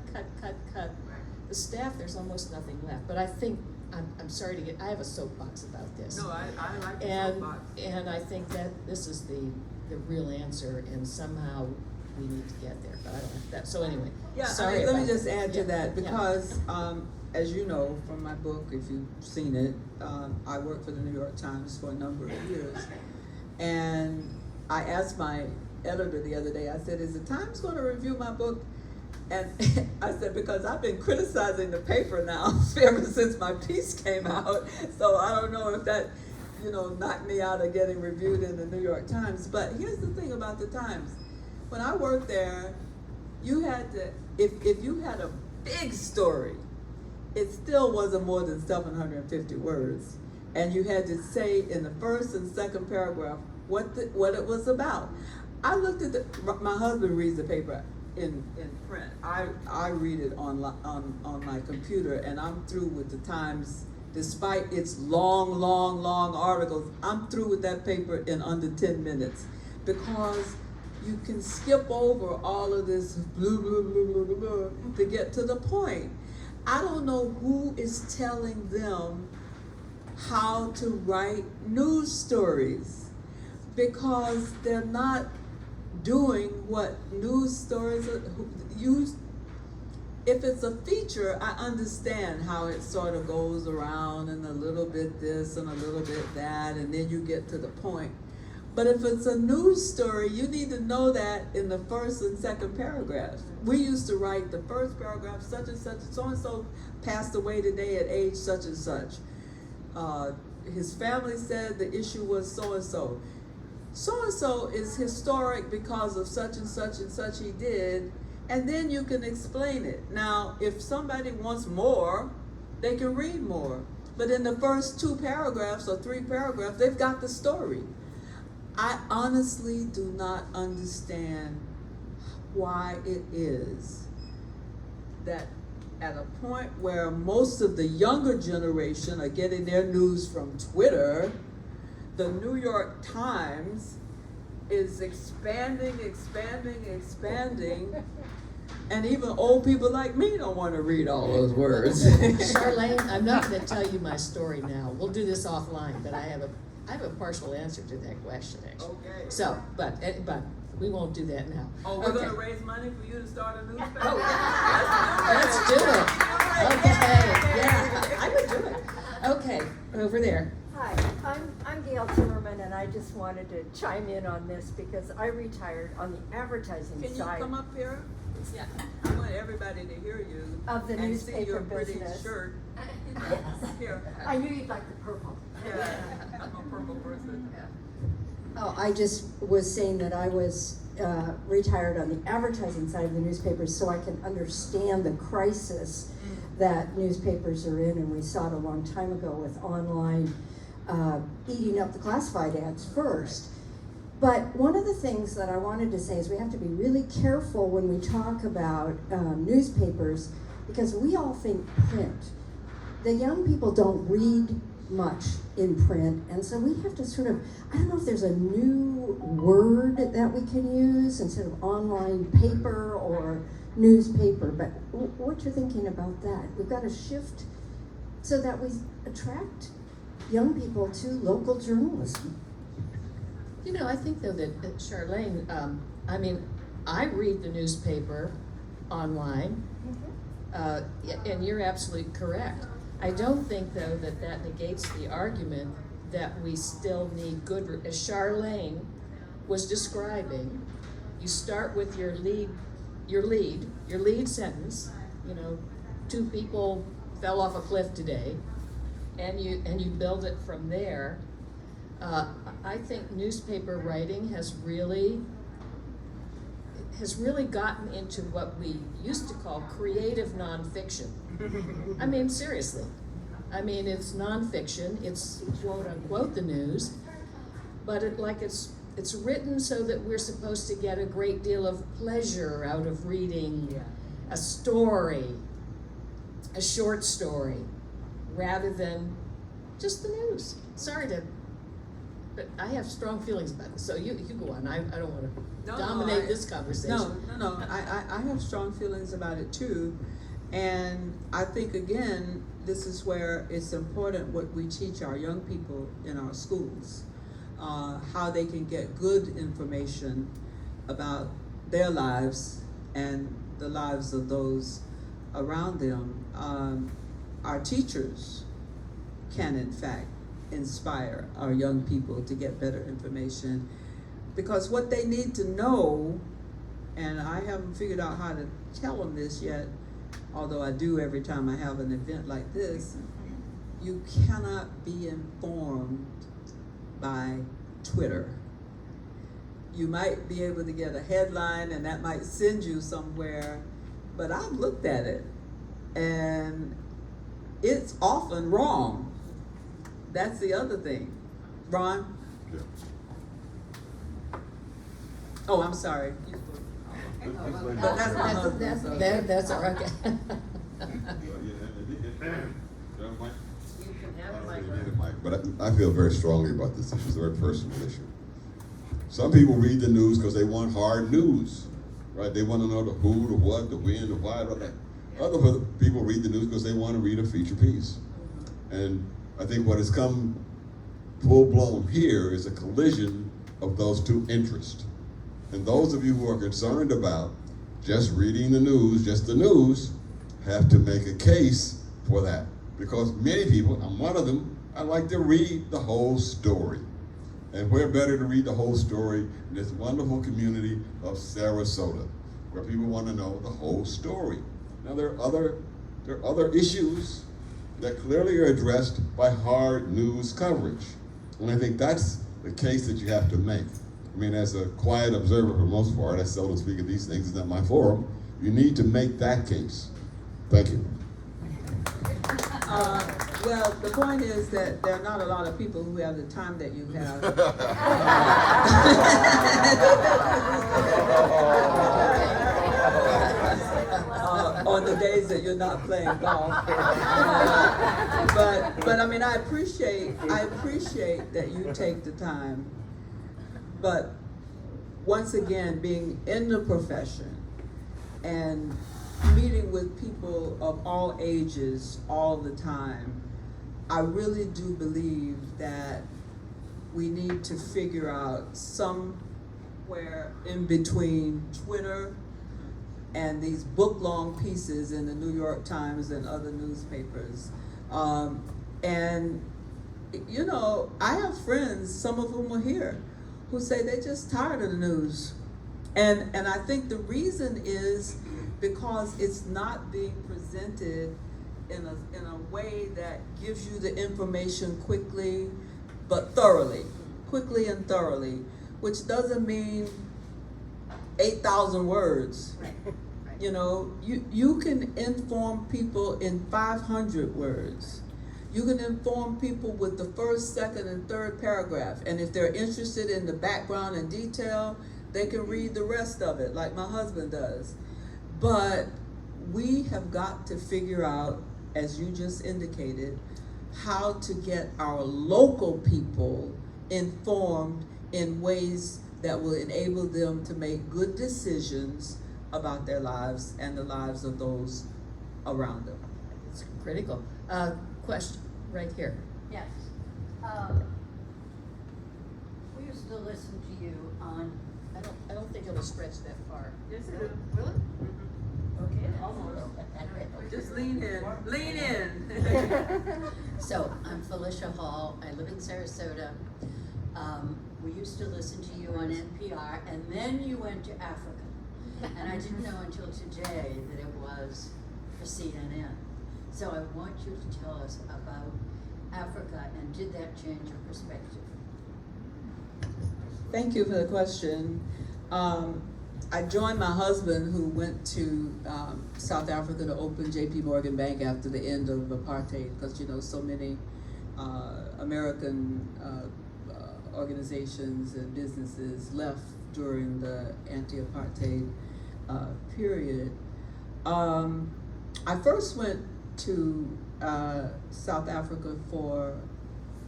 The staff, there's almost nothing left. But I think, I'm sorry I have a soapbox about this. No, I like the soapbox. And I think that this is the real answer, and somehow we need to get there, but I don't have that. So anyway, Yeah, sorry let me about just that. add to Yeah, that, yeah. because as you know from my book, if you've seen it, I worked for the New York Times for a number of years. And I asked my editor the other day, I said, is the Times going to review my book? And I said, because I've been criticizing the paper now ever since my piece came out. So I don't know if that, knocked me out of getting reviewed in the New York Times. But here's the thing about the Times. When I worked there, you had to, if you had a big story, it still wasn't more than 750 words. And you had to say in the first and second paragraph what it was about. I looked at my husband reads the paper in print. I read it on my computer, and I'm through with the Times. Despite its long articles, I'm through with that paper in under 10 minutes, because you can skip over all of this blah, blah, blah, blah, blah, blah, to get to the point. I don't know who is telling them how to write news stories, because they're not doing what news stories use. If it's a feature, I understand how it sort of goes around and a little bit this and a little bit that, and then you get to the point. But if it's a news story, you need to know that in the first and second paragraphs. We used to write the first paragraph, such and such, so-and-so passed away today at age such and such. His family said the issue was so-and-so. So-and-so is historic because of such and such he did, and then you can explain it. Now, if somebody wants more, they can read more. But in the first 2 paragraphs or 3 paragraphs, they've got the story. I honestly do not understand why it is that at a point where most of the younger generation are getting their news from Twitter, the New York Times is expanding, and even old people like me don't want to read all those words. Charlayne, I'm not going to tell you my story now. We'll do this offline, but I have I have a partial answer to that question, actually. Okay. So, but we won't do that now. Oh, we're Okay. gonna raise money for you to start a newspaper? Oh, let's do it. Okay, yeah, I would do it. Okay, over there. Hi, I'm Gail Timmerman, and I just wanted to chime in on this because I retired on the advertising Can you side come up here? Yeah. I want everybody to hear you. of the and see your newspaper pretty business. shirt. Here. I knew you'd like the purple. Yeah, I'm a purple person. Oh, I just was saying that I was retired on the advertising side of the newspapers, so I can understand the crisis that newspapers are in, and we saw it a long time ago with online eating up the classified ads first. But one of the things that I wanted to say is we have to be really careful when we talk about newspapers, because we all think print. The young people don't read much in print, and so we have to sort of, I don't know if there's a new word that we can use instead of online paper or newspaper, but what you're thinking about that? We've got to shift so that we attract young people to local journalism. You know, I think though that Charlayne, I mean, I read the newspaper online, and you're absolutely correct. I don't think though that negates the argument that we still need good, as Charlayne was describing, you start with your lead sentence, you know, 2 people fell off a cliff today, and you build it from there. I think newspaper writing has really gotten into what we used to call creative nonfiction. I mean, seriously. I mean, it's nonfiction, it's quote unquote the news, but it's written so that we're supposed to get a great deal of pleasure out of reading a story, a short story, rather than just the news. But I have strong feelings about it, so you go on. I don't want to dominate this conversation. No. I have strong feelings about it too. And I think, again, this is where it's important what we teach our young people in our schools, how they can get good information about their lives and the lives of those around them. Our teachers can, in fact, inspire our young people to get better information, because what they need to know, and I haven't figured out how to tell them this yet, although I do every time I have an event like this, you cannot be informed by Twitter. You might be able to get a headline and that might send you somewhere, but I've looked at it and it's often wrong. That's the other thing. Ron? Yeah. Oh, I'm sorry. But that's my husband, so. That's all right. You can have a mic. But I feel very strongly about this issue. It's a very personal issue. Some people read the news because they want hard news, right? They want to know the who, the what, the when, the why. Other people read the news because they want to read a feature piece. And I think what has come full-blown here is a collision of those two interests. And those of you who are concerned about just reading the news, just the news, have to make a case for that. Because many people, I'm one of them, I like to read the whole story. And where better to read the whole story in this wonderful community of Sarasota, where people want to know the whole story. Now there are other issues that clearly are addressed by hard news coverage. And I think that's the case that you have to make. I mean, as a quiet observer for the most part, I seldom speak of these things, it's not my forum. You need to make that case. Thank you. Well, the point is that there are not a lot of people who have the time that you have. On the days that you're not playing golf. But I mean, I appreciate that you take the time. But once again, being in the profession and meeting with people of all ages all the time, I really do believe that we need to figure out somewhere in between Twitter and these book-long pieces in the New York Times and other newspapers. And, you know, I have friends, some of whom are here, who say they're just tired of the news. And I think the reason is because it's not being presented in a way that gives you the information quickly but thoroughly, quickly and thoroughly, which doesn't mean 8,000 words. You know, you can inform people in 500 words. You can inform people with the first, second, and third paragraph. And if they're interested in the background and detail, they can read the rest of it, like my husband does. But we have got to figure out, as you just indicated, how to get our local people informed in ways that will enable them to make good decisions about their lives and the lives of those around them. It's critical. Question, right here. Yes. We used to listen to you on. I don't think it'll stretch that far. Yes, it Will it? Okay. Almost. Just lean in. Lean in. So I'm Felicia Hall. I live in Sarasota. We used to listen to you on NPR, and then you went to Africa. And I didn't know until today that it was for CNN. So I want you to tell us about Africa, and did that change your perspective? Thank you for the question. I joined my husband, who went to South Africa to open J.P. Morgan Bank after the end of apartheid, because you know so many American organizations and businesses left during the anti-apartheid period. I first went to South Africa for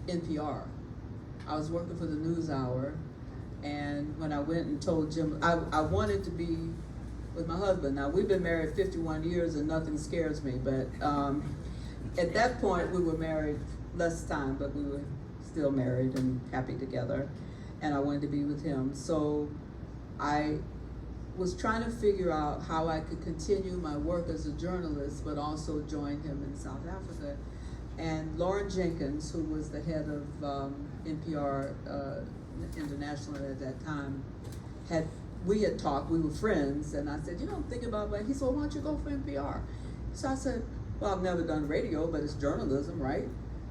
NPR. I was working for the NewsHour. And when I went and told Jim, I wanted to be with my husband. Now, we've been married 51 years and nothing scares me, but at that point we were married less time, but we were still married and happy together. And I wanted to be with him. So I was trying to figure out how I could continue my work as a journalist, but also join him in South Africa. And Lauren Jenkins, who was the head of NPR International at that time, we had talked, we were friends, and I said, you know, I'm thinking about it. He said, well, why don't you go for NPR? So I said, well, I've never done radio, but it's journalism, right?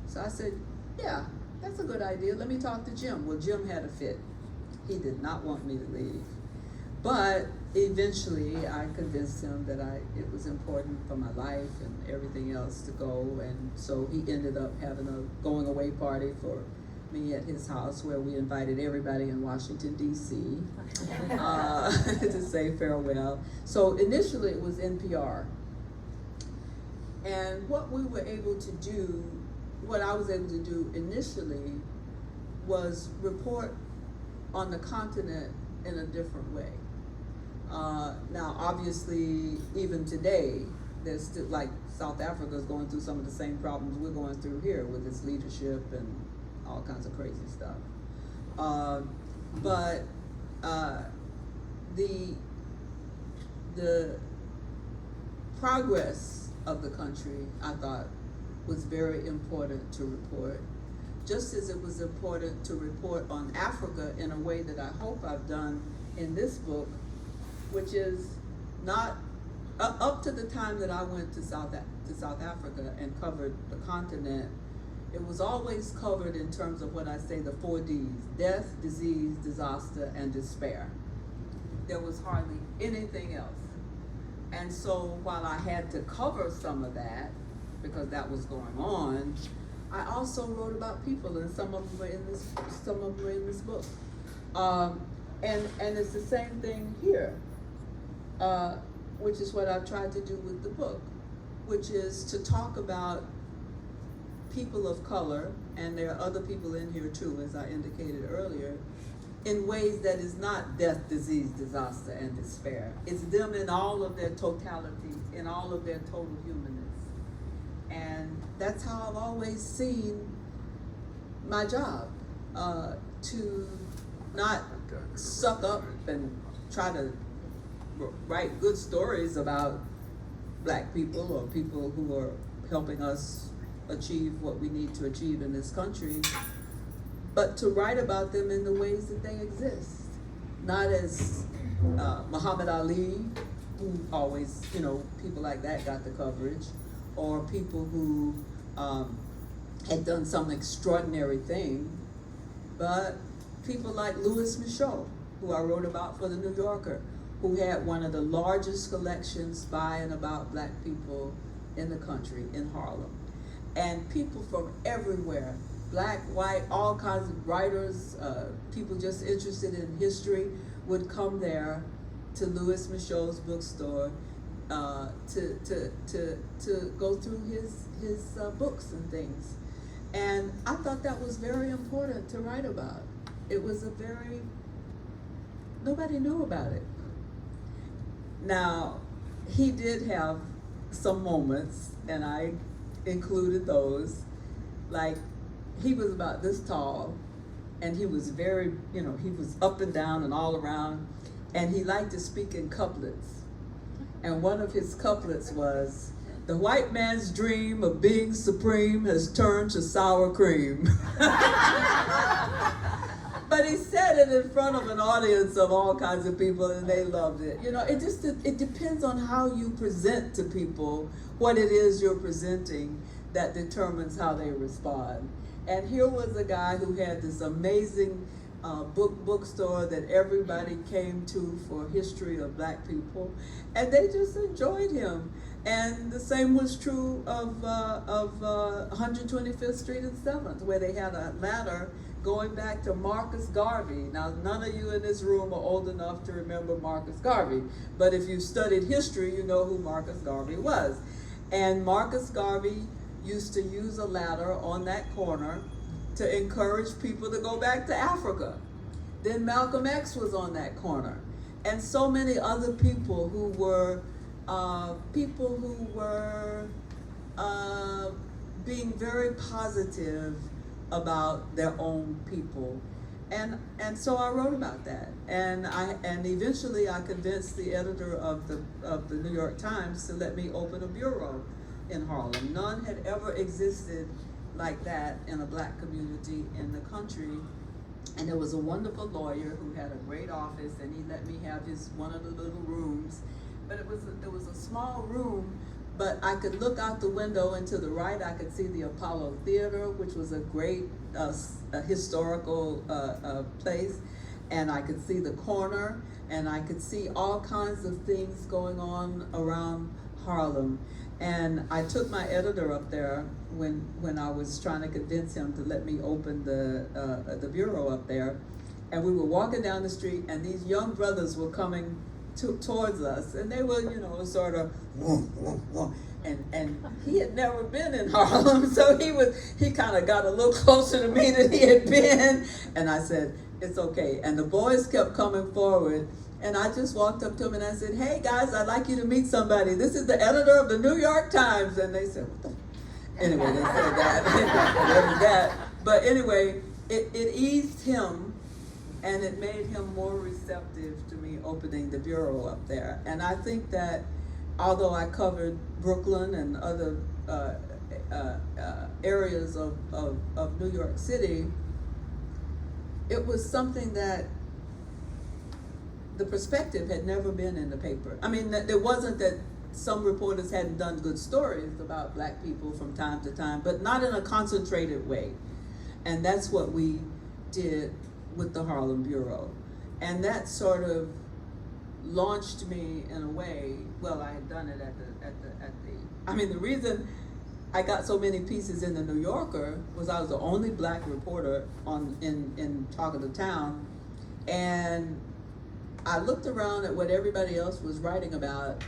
So I said, yeah, that's a good idea. Let me talk to Jim. Well, Jim had a fit. He did not want me to leave. But eventually I convinced him that it was important for my life and everything else to go, and so he ended up having a going away party for me at his house, where we invited everybody in Washington, D.C. To say farewell. So initially it was NPR. And what we were able to do, what I was able to do initially, was report on the continent in a different way. Now, obviously, even today, there's still, like, South Africa is going through some of the same problems we're going through here with its leadership and all kinds of crazy stuff. But the progress of the country, I thought, was very important to report, just as it was important to report on Africa in a way that I hope I've done in this book, which is not up to the time that I went to South Africa and covered the continent. It was always covered in terms of what I say, the 4 Ds: death, disease, disaster, and despair. There was hardly anything else. And so while I had to cover some of that, because that was going on, I also wrote about people, and some of them were in this book. And it's the same thing here, which is what I've tried to do with the book, which is to talk about people of color, and there are other people in here too, as I indicated earlier, in ways that is not death, disease, disaster, and despair. It's them in all of their totality, in all of their total humanness. And that's how I've always seen my job. to not suck up and try to write good stories about Black people or people who are helping us achieve what we need to achieve in this country, but to write about them in the ways that they exist. Not as Muhammad Ali, who always, people like that got the coverage, or people who had done some extraordinary thing, but people like Louis Michaud, who I wrote about for the New Yorker, who had one of the largest collections by and about Black people in the country, in Harlem. And people from everywhere, Black, white, all kinds of writers, people just interested in history, would come there to Louis Michaud's bookstore to go through his books and things. And I thought that was very important to write about. It was nobody knew about it. Now, he did have some moments, and I included those. Like, he was about this tall, and he was very, he was up and down and all around, and he liked to speak in couplets. And one of his couplets was, "The white man's dream of being supreme has turned to sour cream." But he said it in front of an audience of all kinds of people, and they loved it. It depends on how you present to people what it is you're presenting that determines how they respond. And here was a guy who had this amazing bookstore that everybody came to for history of Black people, and they just enjoyed him. And the same was true of 125th Street and 7th, where they had a ladder going back to Marcus Garvey. Now, none of you in this room are old enough to remember Marcus Garvey, but if you've studied history, you know who Marcus Garvey was. And Marcus Garvey used to use a ladder on that corner to encourage people to go back to Africa. Then Malcolm X was on that corner. And so many other people who were being very positive about their own people. And so I wrote about that. And eventually I convinced the editor of the New York Times to let me open a bureau in Harlem. None had ever existed like that in a Black community in the country. And there was a wonderful lawyer who had a great office, and he let me have one of the little rooms. But it was a small room, but I could look out the window, and to the right I could see the Apollo Theater, which was a great historical place. And I could see the corner, and I could see all kinds of things going on around Harlem. And I took my editor up there when I was trying to convince him to let me open the bureau up there. And we were walking down the street, and these young brothers were coming towards us, and they were, sort of, and he had never been in Harlem, so he kind of got a little closer to me than he had been. And I said, "It's okay." And the boys kept coming forward. And I just walked up to him and I said, "Hey guys, I'd like you to meet somebody. This is the editor of the New York Times." And they said, "What the?" Anyway, they said that. That was that. But anyway, it eased him, and it made him more receptive to me opening the bureau up there. And I think that although I covered Brooklyn and other areas of New York City, it was something that the perspective had never been in the paper. I mean, there wasn't that some reporters hadn't done good stories about Black people from time to time, but not in a concentrated way. And that's what we did with the Harlem Bureau. And that sort of launched me in a way. Well, I had done it the reason I got so many pieces in the New Yorker was I was the only Black reporter in Talk of the Town. And I looked around at what everybody else was writing about,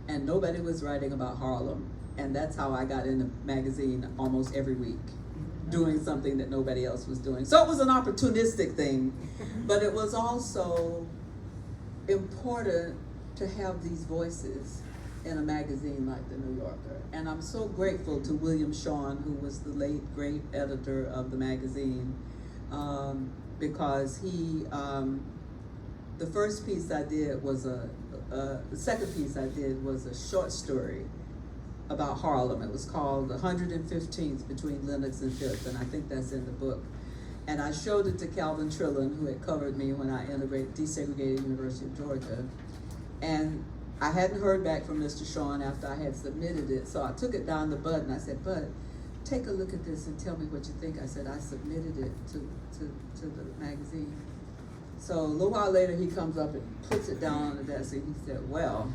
and nobody was writing about Harlem. And that's how I got in the magazine almost every week, doing something that nobody else was doing. So it was an opportunistic thing, but it was also important to have these voices in a magazine like the New Yorker. And I'm so grateful to William Shawn, who was the late, great editor of the magazine, because he, the first piece I did was the second piece I did was a short story about Harlem. It was called The 115th Between Lenox and Fifth, and I think that's in the book. And I showed it to Calvin Trillin, who had covered me when I desegregated University of Georgia. And I hadn't heard back from Mr. Sean after I had submitted it, so I took it down to Bud and I said, Bud, take a look at this and tell me what you think. I said, I submitted it to the magazine. So a little while later, he comes up and puts it down on the desk and he said, well,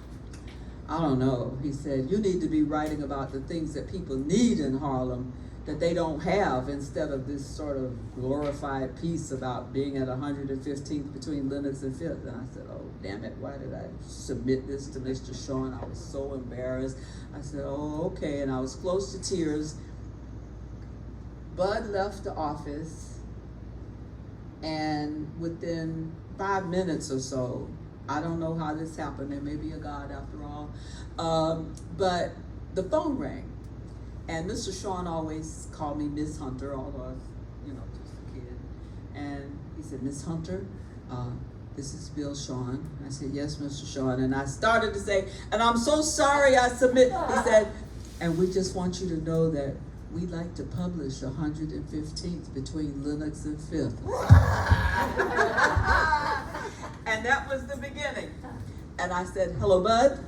I don't know. He said, you need to be writing about the things that people need in Harlem that they don't have, instead of this sort of glorified piece about being at 115th between Lenox and Fifth. And I said, oh, damn it, why did I submit this to Mr. Sean? I was so embarrassed. I said, oh, okay, and I was close to tears. Bud left the office, and within 5 minutes or so, I don't know how this happened, there may be a God after all, but the phone rang. And Mr. Sean always called me Miss Hunter, although I was, just a kid. And he said, Miss Hunter, this is Bill Sean. I said, yes, Mr. Sean. And I started to say, and I'm so sorry I submit. He said, and we just want you to know that we like to publish 115th between Lenox and Fifth. And that was the beginning. And I said, hello, Bud.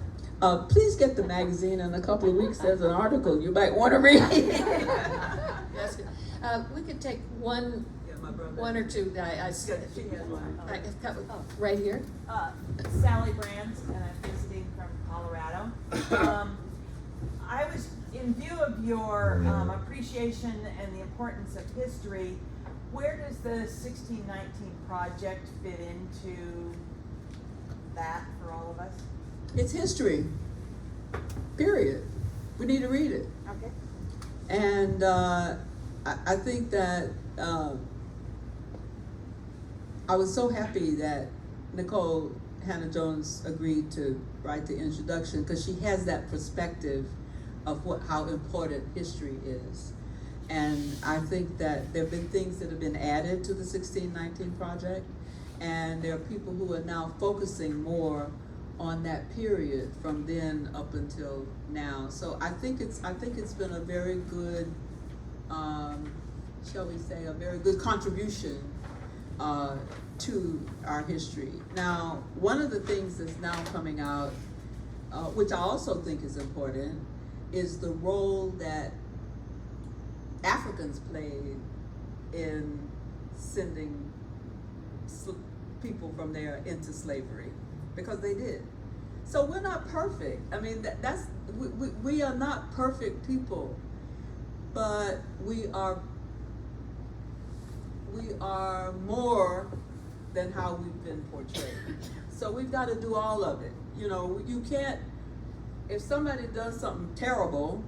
Please get the magazine. In a couple of weeks, there's an article you might want to read. That's good. We could take one or two. Right here. Sally Brands, and I'm visiting from Colorado. I was, in view of your appreciation and the importance of history, where does the 1619 project fit into that for all of us? It's history, period. We need to read it. Okay. And I think that I was so happy that Nicole Hannah-Jones agreed to write the introduction, because she has that perspective of how important history is. And I think that there have been things that have been added to the 1619 project, and there are people who are now focusing more on that period from then up until now. So I think it's been a very good, shall we say, a very good contribution to our history. Now, one of the things that's now coming out, which I also think is important, is the role that Africans played in sending people from there into slavery, because they did. So we're not perfect. I mean, we are not perfect people, but we are more than how we've been portrayed. So we've got to do all of it. You can't, if somebody does something terrible,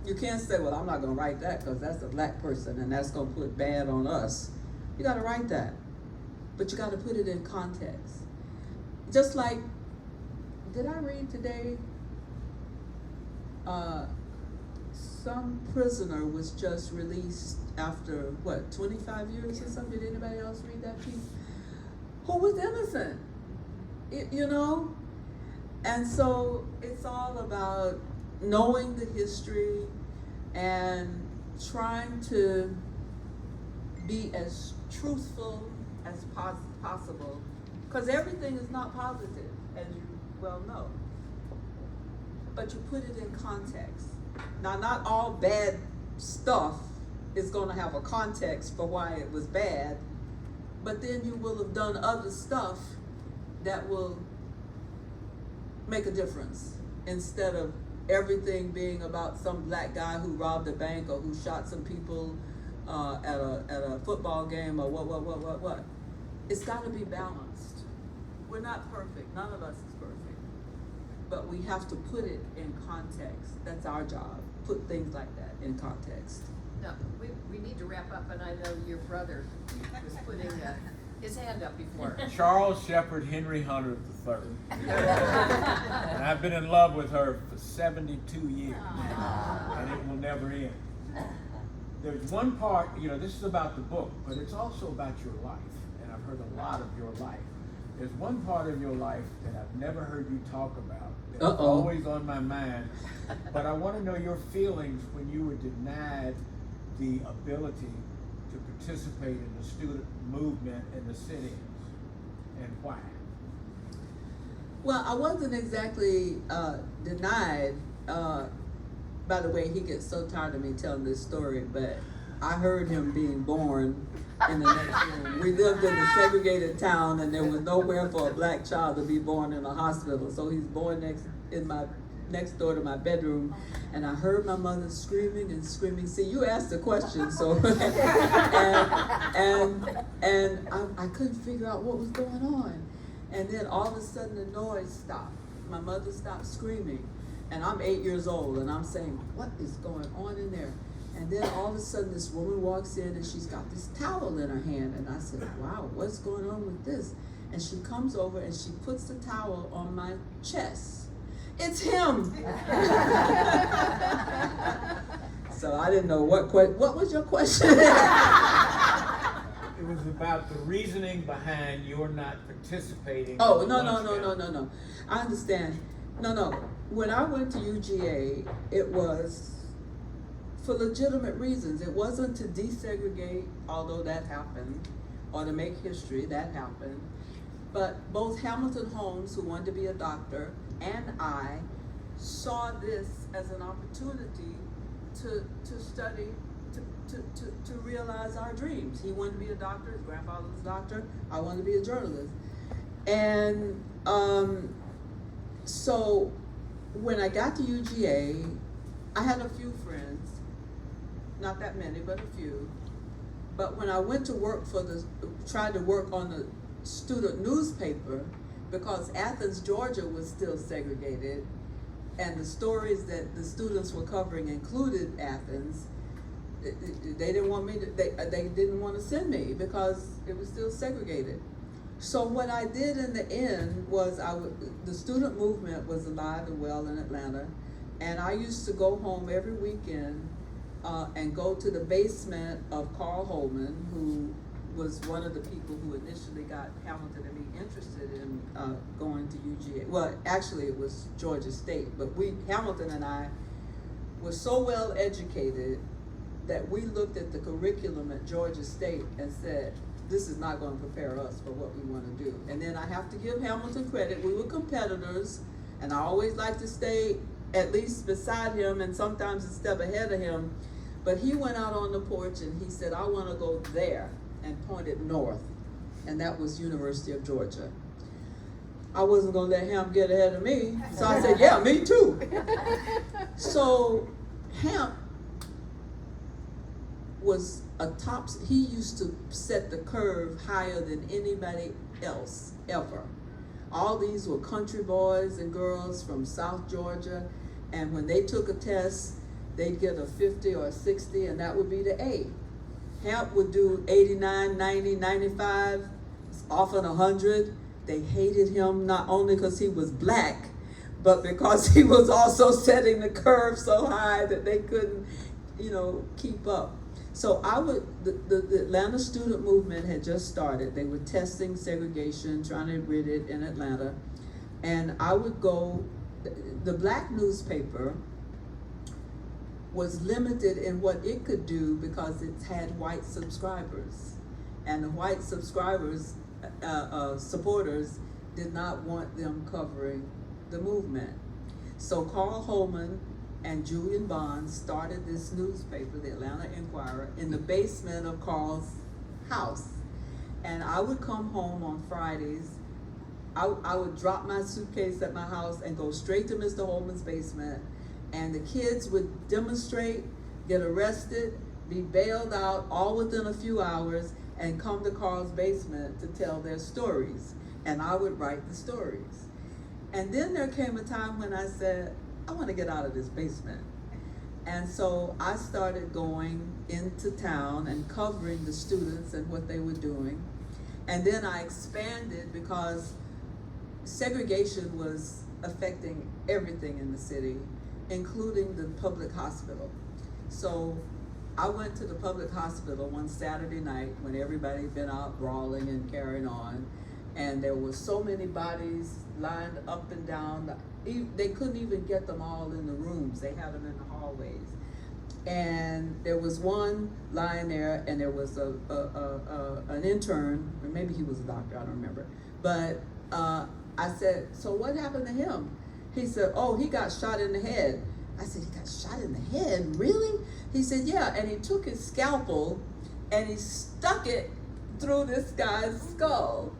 you can't say, well, I'm not going to write that because that's a black person and that's going to put bad on us. You got to write that, but you got to put it in context. Just like, did I read today, some prisoner was just released after, 25 years or something? Did anybody else read that piece? Who was innocent, And so it's all about knowing the history and trying to be as truthful as possible, because everything is not positive, as you well know. But you put it in context. Now, not all bad stuff is going to have a context for why it was bad, but then you will have done other stuff that will make a difference, instead of everything being about some black guy who robbed a bank or who shot some people at a football game or what. It's got to be balanced. We're not perfect. None of us is perfect. But we have to put it in context. That's our job. Put things like that in context. No, we need to wrap up, and I know your brother was putting his hand up before. Charles Shepard Henry Hunter III. And I've been in love with her for 72 years. And it will never end. there's one part, you know, this is about the book, but it's also about your life, and I've heard a lot of your life. There's one part of your life that I've never heard you talk about that's always on my mind, but I want to know your feelings when you were denied the ability to participate in the student movement in the sit-ins, and why? Well, I wasn't exactly denied. By the way, he gets so tired of me telling this story, but I heard him being born in the next room. We lived in a segregated town, and there was nowhere for a black child to be born in a hospital. So he's born next door to my bedroom, and I heard my mother screaming and screaming. See, you asked the question, so and I couldn't figure out what was going on. And then all of a sudden the noise stopped. My mother stopped screaming. And I'm 8 years old, and I'm saying, what is going on in there? And then all of a sudden this woman walks in, and she's got this towel in her hand. And I said, wow, what's going on with this? And she comes over, and she puts the towel on my chest. It's him! So I didn't know what was your question? It was about the reasoning behind your not participating. Oh, in no. the lunch I understand. No. When I went to UGA, it was for legitimate reasons. It wasn't to desegregate, although that happened, or to make history, that happened. But both Hamilton Holmes, who wanted to be a doctor, and I saw this as an opportunity to study, to realize our dreams. He wanted to be a doctor, his grandfather was a doctor, I wanted to be a journalist. And so when I got to UGA, I had a few friends, not that many, but a few. But when I went to work tried to work on the student newspaper, because Athens, Georgia was still segregated, and the stories that the students were covering included Athens, they didn't want me to, they didn't want to send me because it was still segregated. So what I did in the end was the student movement was alive and well in Atlanta, and I used to go home every weekend and go to the basement of Carl Holman, who was one of the people who initially got Hamilton and me interested in going to UGA. Well, actually it was Georgia State, but Hamilton and I were so well educated that we looked at the curriculum at Georgia State and said, this is not going to prepare us for what we want to do. And then I have to give Hamilton credit. We were competitors, and I always like to stay at least beside him and sometimes a step ahead of him. But he went out on the porch and he said, I want to go there, and pointed north. And that was University of Georgia. I wasn't going to let him get ahead of me. So I said, yeah, me too. So Hamp was he used to set the curve higher than anybody else ever. All these were country boys and girls from South Georgia, and when they took a test, they'd get a 50 or a 60, and that would be the A. Hamp would do 89, 90, 95, often 100. They hated him not only because he was black, but because he was also setting the curve so high that they couldn't, keep up. So the Atlanta student movement had just started. They were testing segregation, trying to rid it in Atlanta. And I would go, the black newspaper was limited in what it could do because it had white subscribers. And the white subscribers, supporters, did not want them covering the movement. So Carl Holman and Julian Bond started this newspaper, the Atlanta Inquirer, in the basement of Carl's house. And I would come home on Fridays. I would drop my suitcase at my house and go straight to Mr. Holman's basement. And the kids would demonstrate, get arrested, be bailed out all within a few hours, and come to Carl's basement to tell their stories. And I would write the stories. And then there came a time when I said, I want to get out of this basement. And so I started going into town and covering the students and what they were doing. And then I expanded because segregation was affecting everything in the city, including the public hospital. So I went to the public hospital one Saturday night when everybody had been out brawling and carrying on, and there were so many bodies lined up and down. They couldn't even get them all in the rooms. They had them in the hallways. And there was one lying there, and there was an intern, or maybe he was a doctor, I don't remember. But I said, so what happened to him? He said, oh, he got shot in the head. I said, he got shot in the head? Really? He said, yeah, and he took his scalpel and he stuck it through this guy's skull.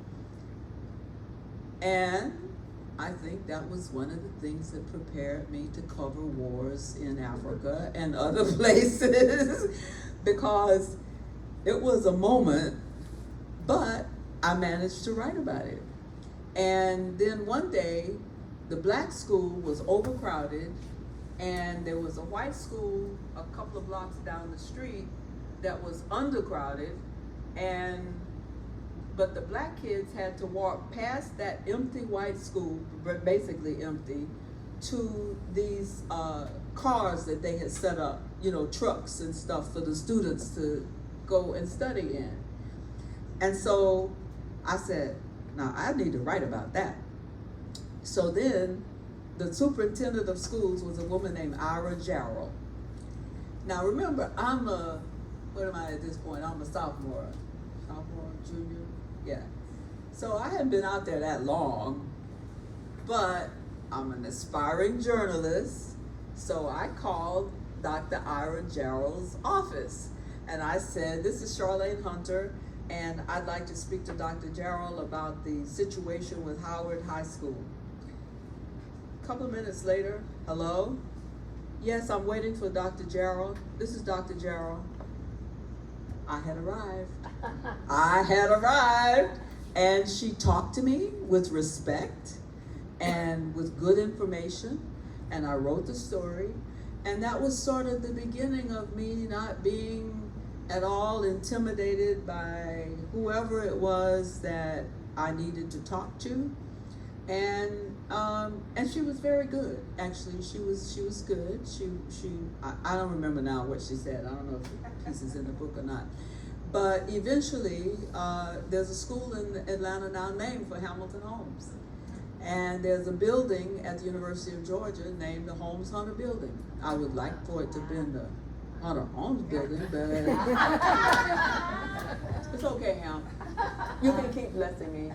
And I think that was one of the things that prepared me to cover wars in Africa and other places, because it was a moment, but I managed to write about it. And then one day, the black school was overcrowded, and there was a white school a couple of blocks down the street that was undercrowded, but the black kids had to walk past that empty white school, basically empty, to these cars that they had set up, trucks and stuff for the students to go and study in. And so I said, now I need to write about that. So then the superintendent of schools was a woman named Ira Jarrell. Now remember, what am I at this point? I'm a sophomore, junior, yeah. So I hadn't been out there that long, but I'm an aspiring journalist, so I called Dr. Ira Jarrell's office, and I said, this is Charlayne Hunter, and I'd like to speak to Dr. Jarrell about the situation with Howard High School. A couple of minutes later, hello? Yes, I'm waiting for Dr. Jarrell. This is Dr. Jarrell. I had arrived. I had arrived. And she talked to me with respect and with good information. And I wrote the story. And that was sort of the beginning of me not being at all intimidated by whoever it was that I needed to talk to. And she was very good. Actually, she was good. I don't remember now what she said. I don't know if the piece is in the book or not. But eventually, there's a school in Atlanta now named for Hamilton Holmes. And there's a building at the University of Georgia named the Holmes Hunter Building. I would like for it to have been the Hunter Holmes Building, but it's okay, Ham. You can keep blessing me.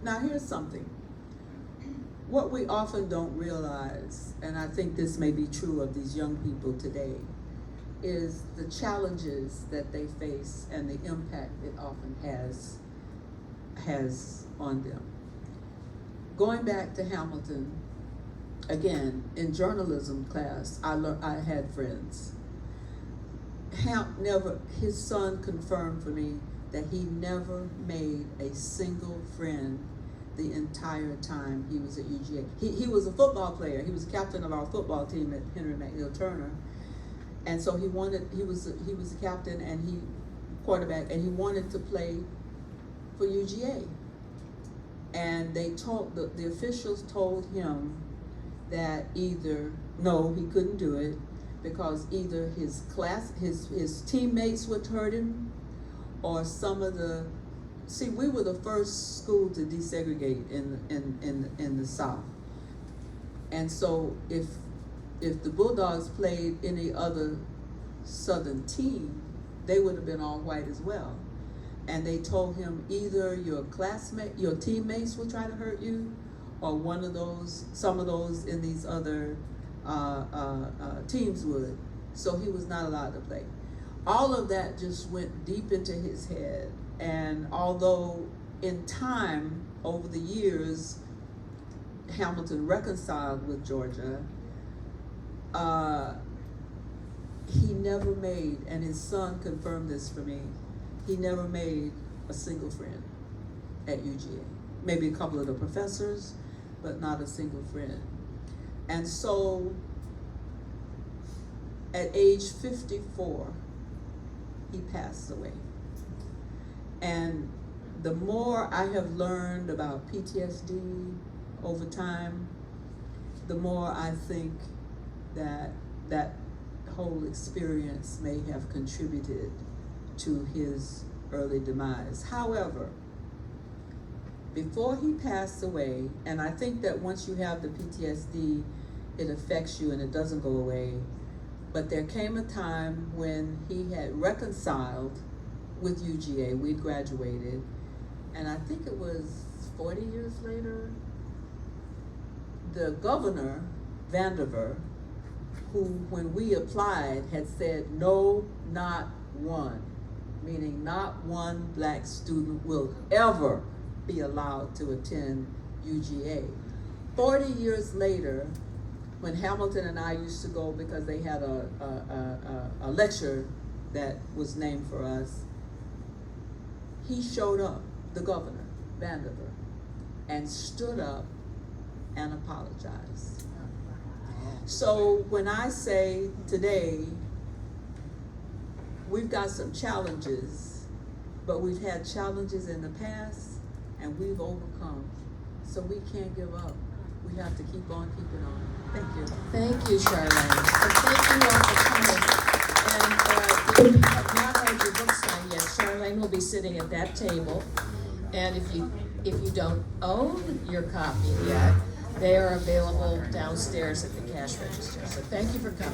Now here's something. What we often don't realize, and I think this may be true of these young people today, is the challenges that they face and the impact it often has on them. Going back to Hamilton, again, in journalism class, I had friends. His son confirmed for me that he never made a single friend the entire time he was at UGA. He was a football player. He was captain of our football team at Henry McNeil Turner. And so he was a captain and quarterback, and he wanted to play for UGA. And the officials told him that no, he couldn't do it, because either his teammates would hurt him, or we were the first school to desegregate in the South. And so if the Bulldogs played any other Southern team, they would have been all white as well. And they told him either your teammates will try to hurt you, or some of those in these other teams would. So he was not allowed to play. All of that just went deep into his head. And although in time, over the years, Hamilton reconciled with Georgia, he never made, and his son confirmed this for me, he never made a single friend at UGA. Maybe a couple of the professors, but not a single friend. And so at age 54, he passed away. And the more I have learned about PTSD over time, the more I think that whole experience may have contributed to his early demise. However, before he passed away, and I think that once you have the PTSD, it affects you and it doesn't go away, but there came a time when he had reconciled with UGA. We'd graduated, and I think it was 40 years later, the governor, Vandiver, who, when we applied, had said, no, not one, meaning not one black student will ever be allowed to attend UGA. 40 years later, when Hamilton and I used to go, because they had a lecture that was named for us, he showed up, the governor, Vandiver, and stood up and apologized. So when I say today, we've got some challenges, but we've had challenges in the past and we've overcome. So we can't give up. We have to keep on keeping on. Thank you. Thank you, Charlayne, and thank you all for coming. And if you have not had your books signed yet, Charlayne will be sitting at that table. And if you don't own your copy yet, they are available downstairs at the cash register. So thank you for coming.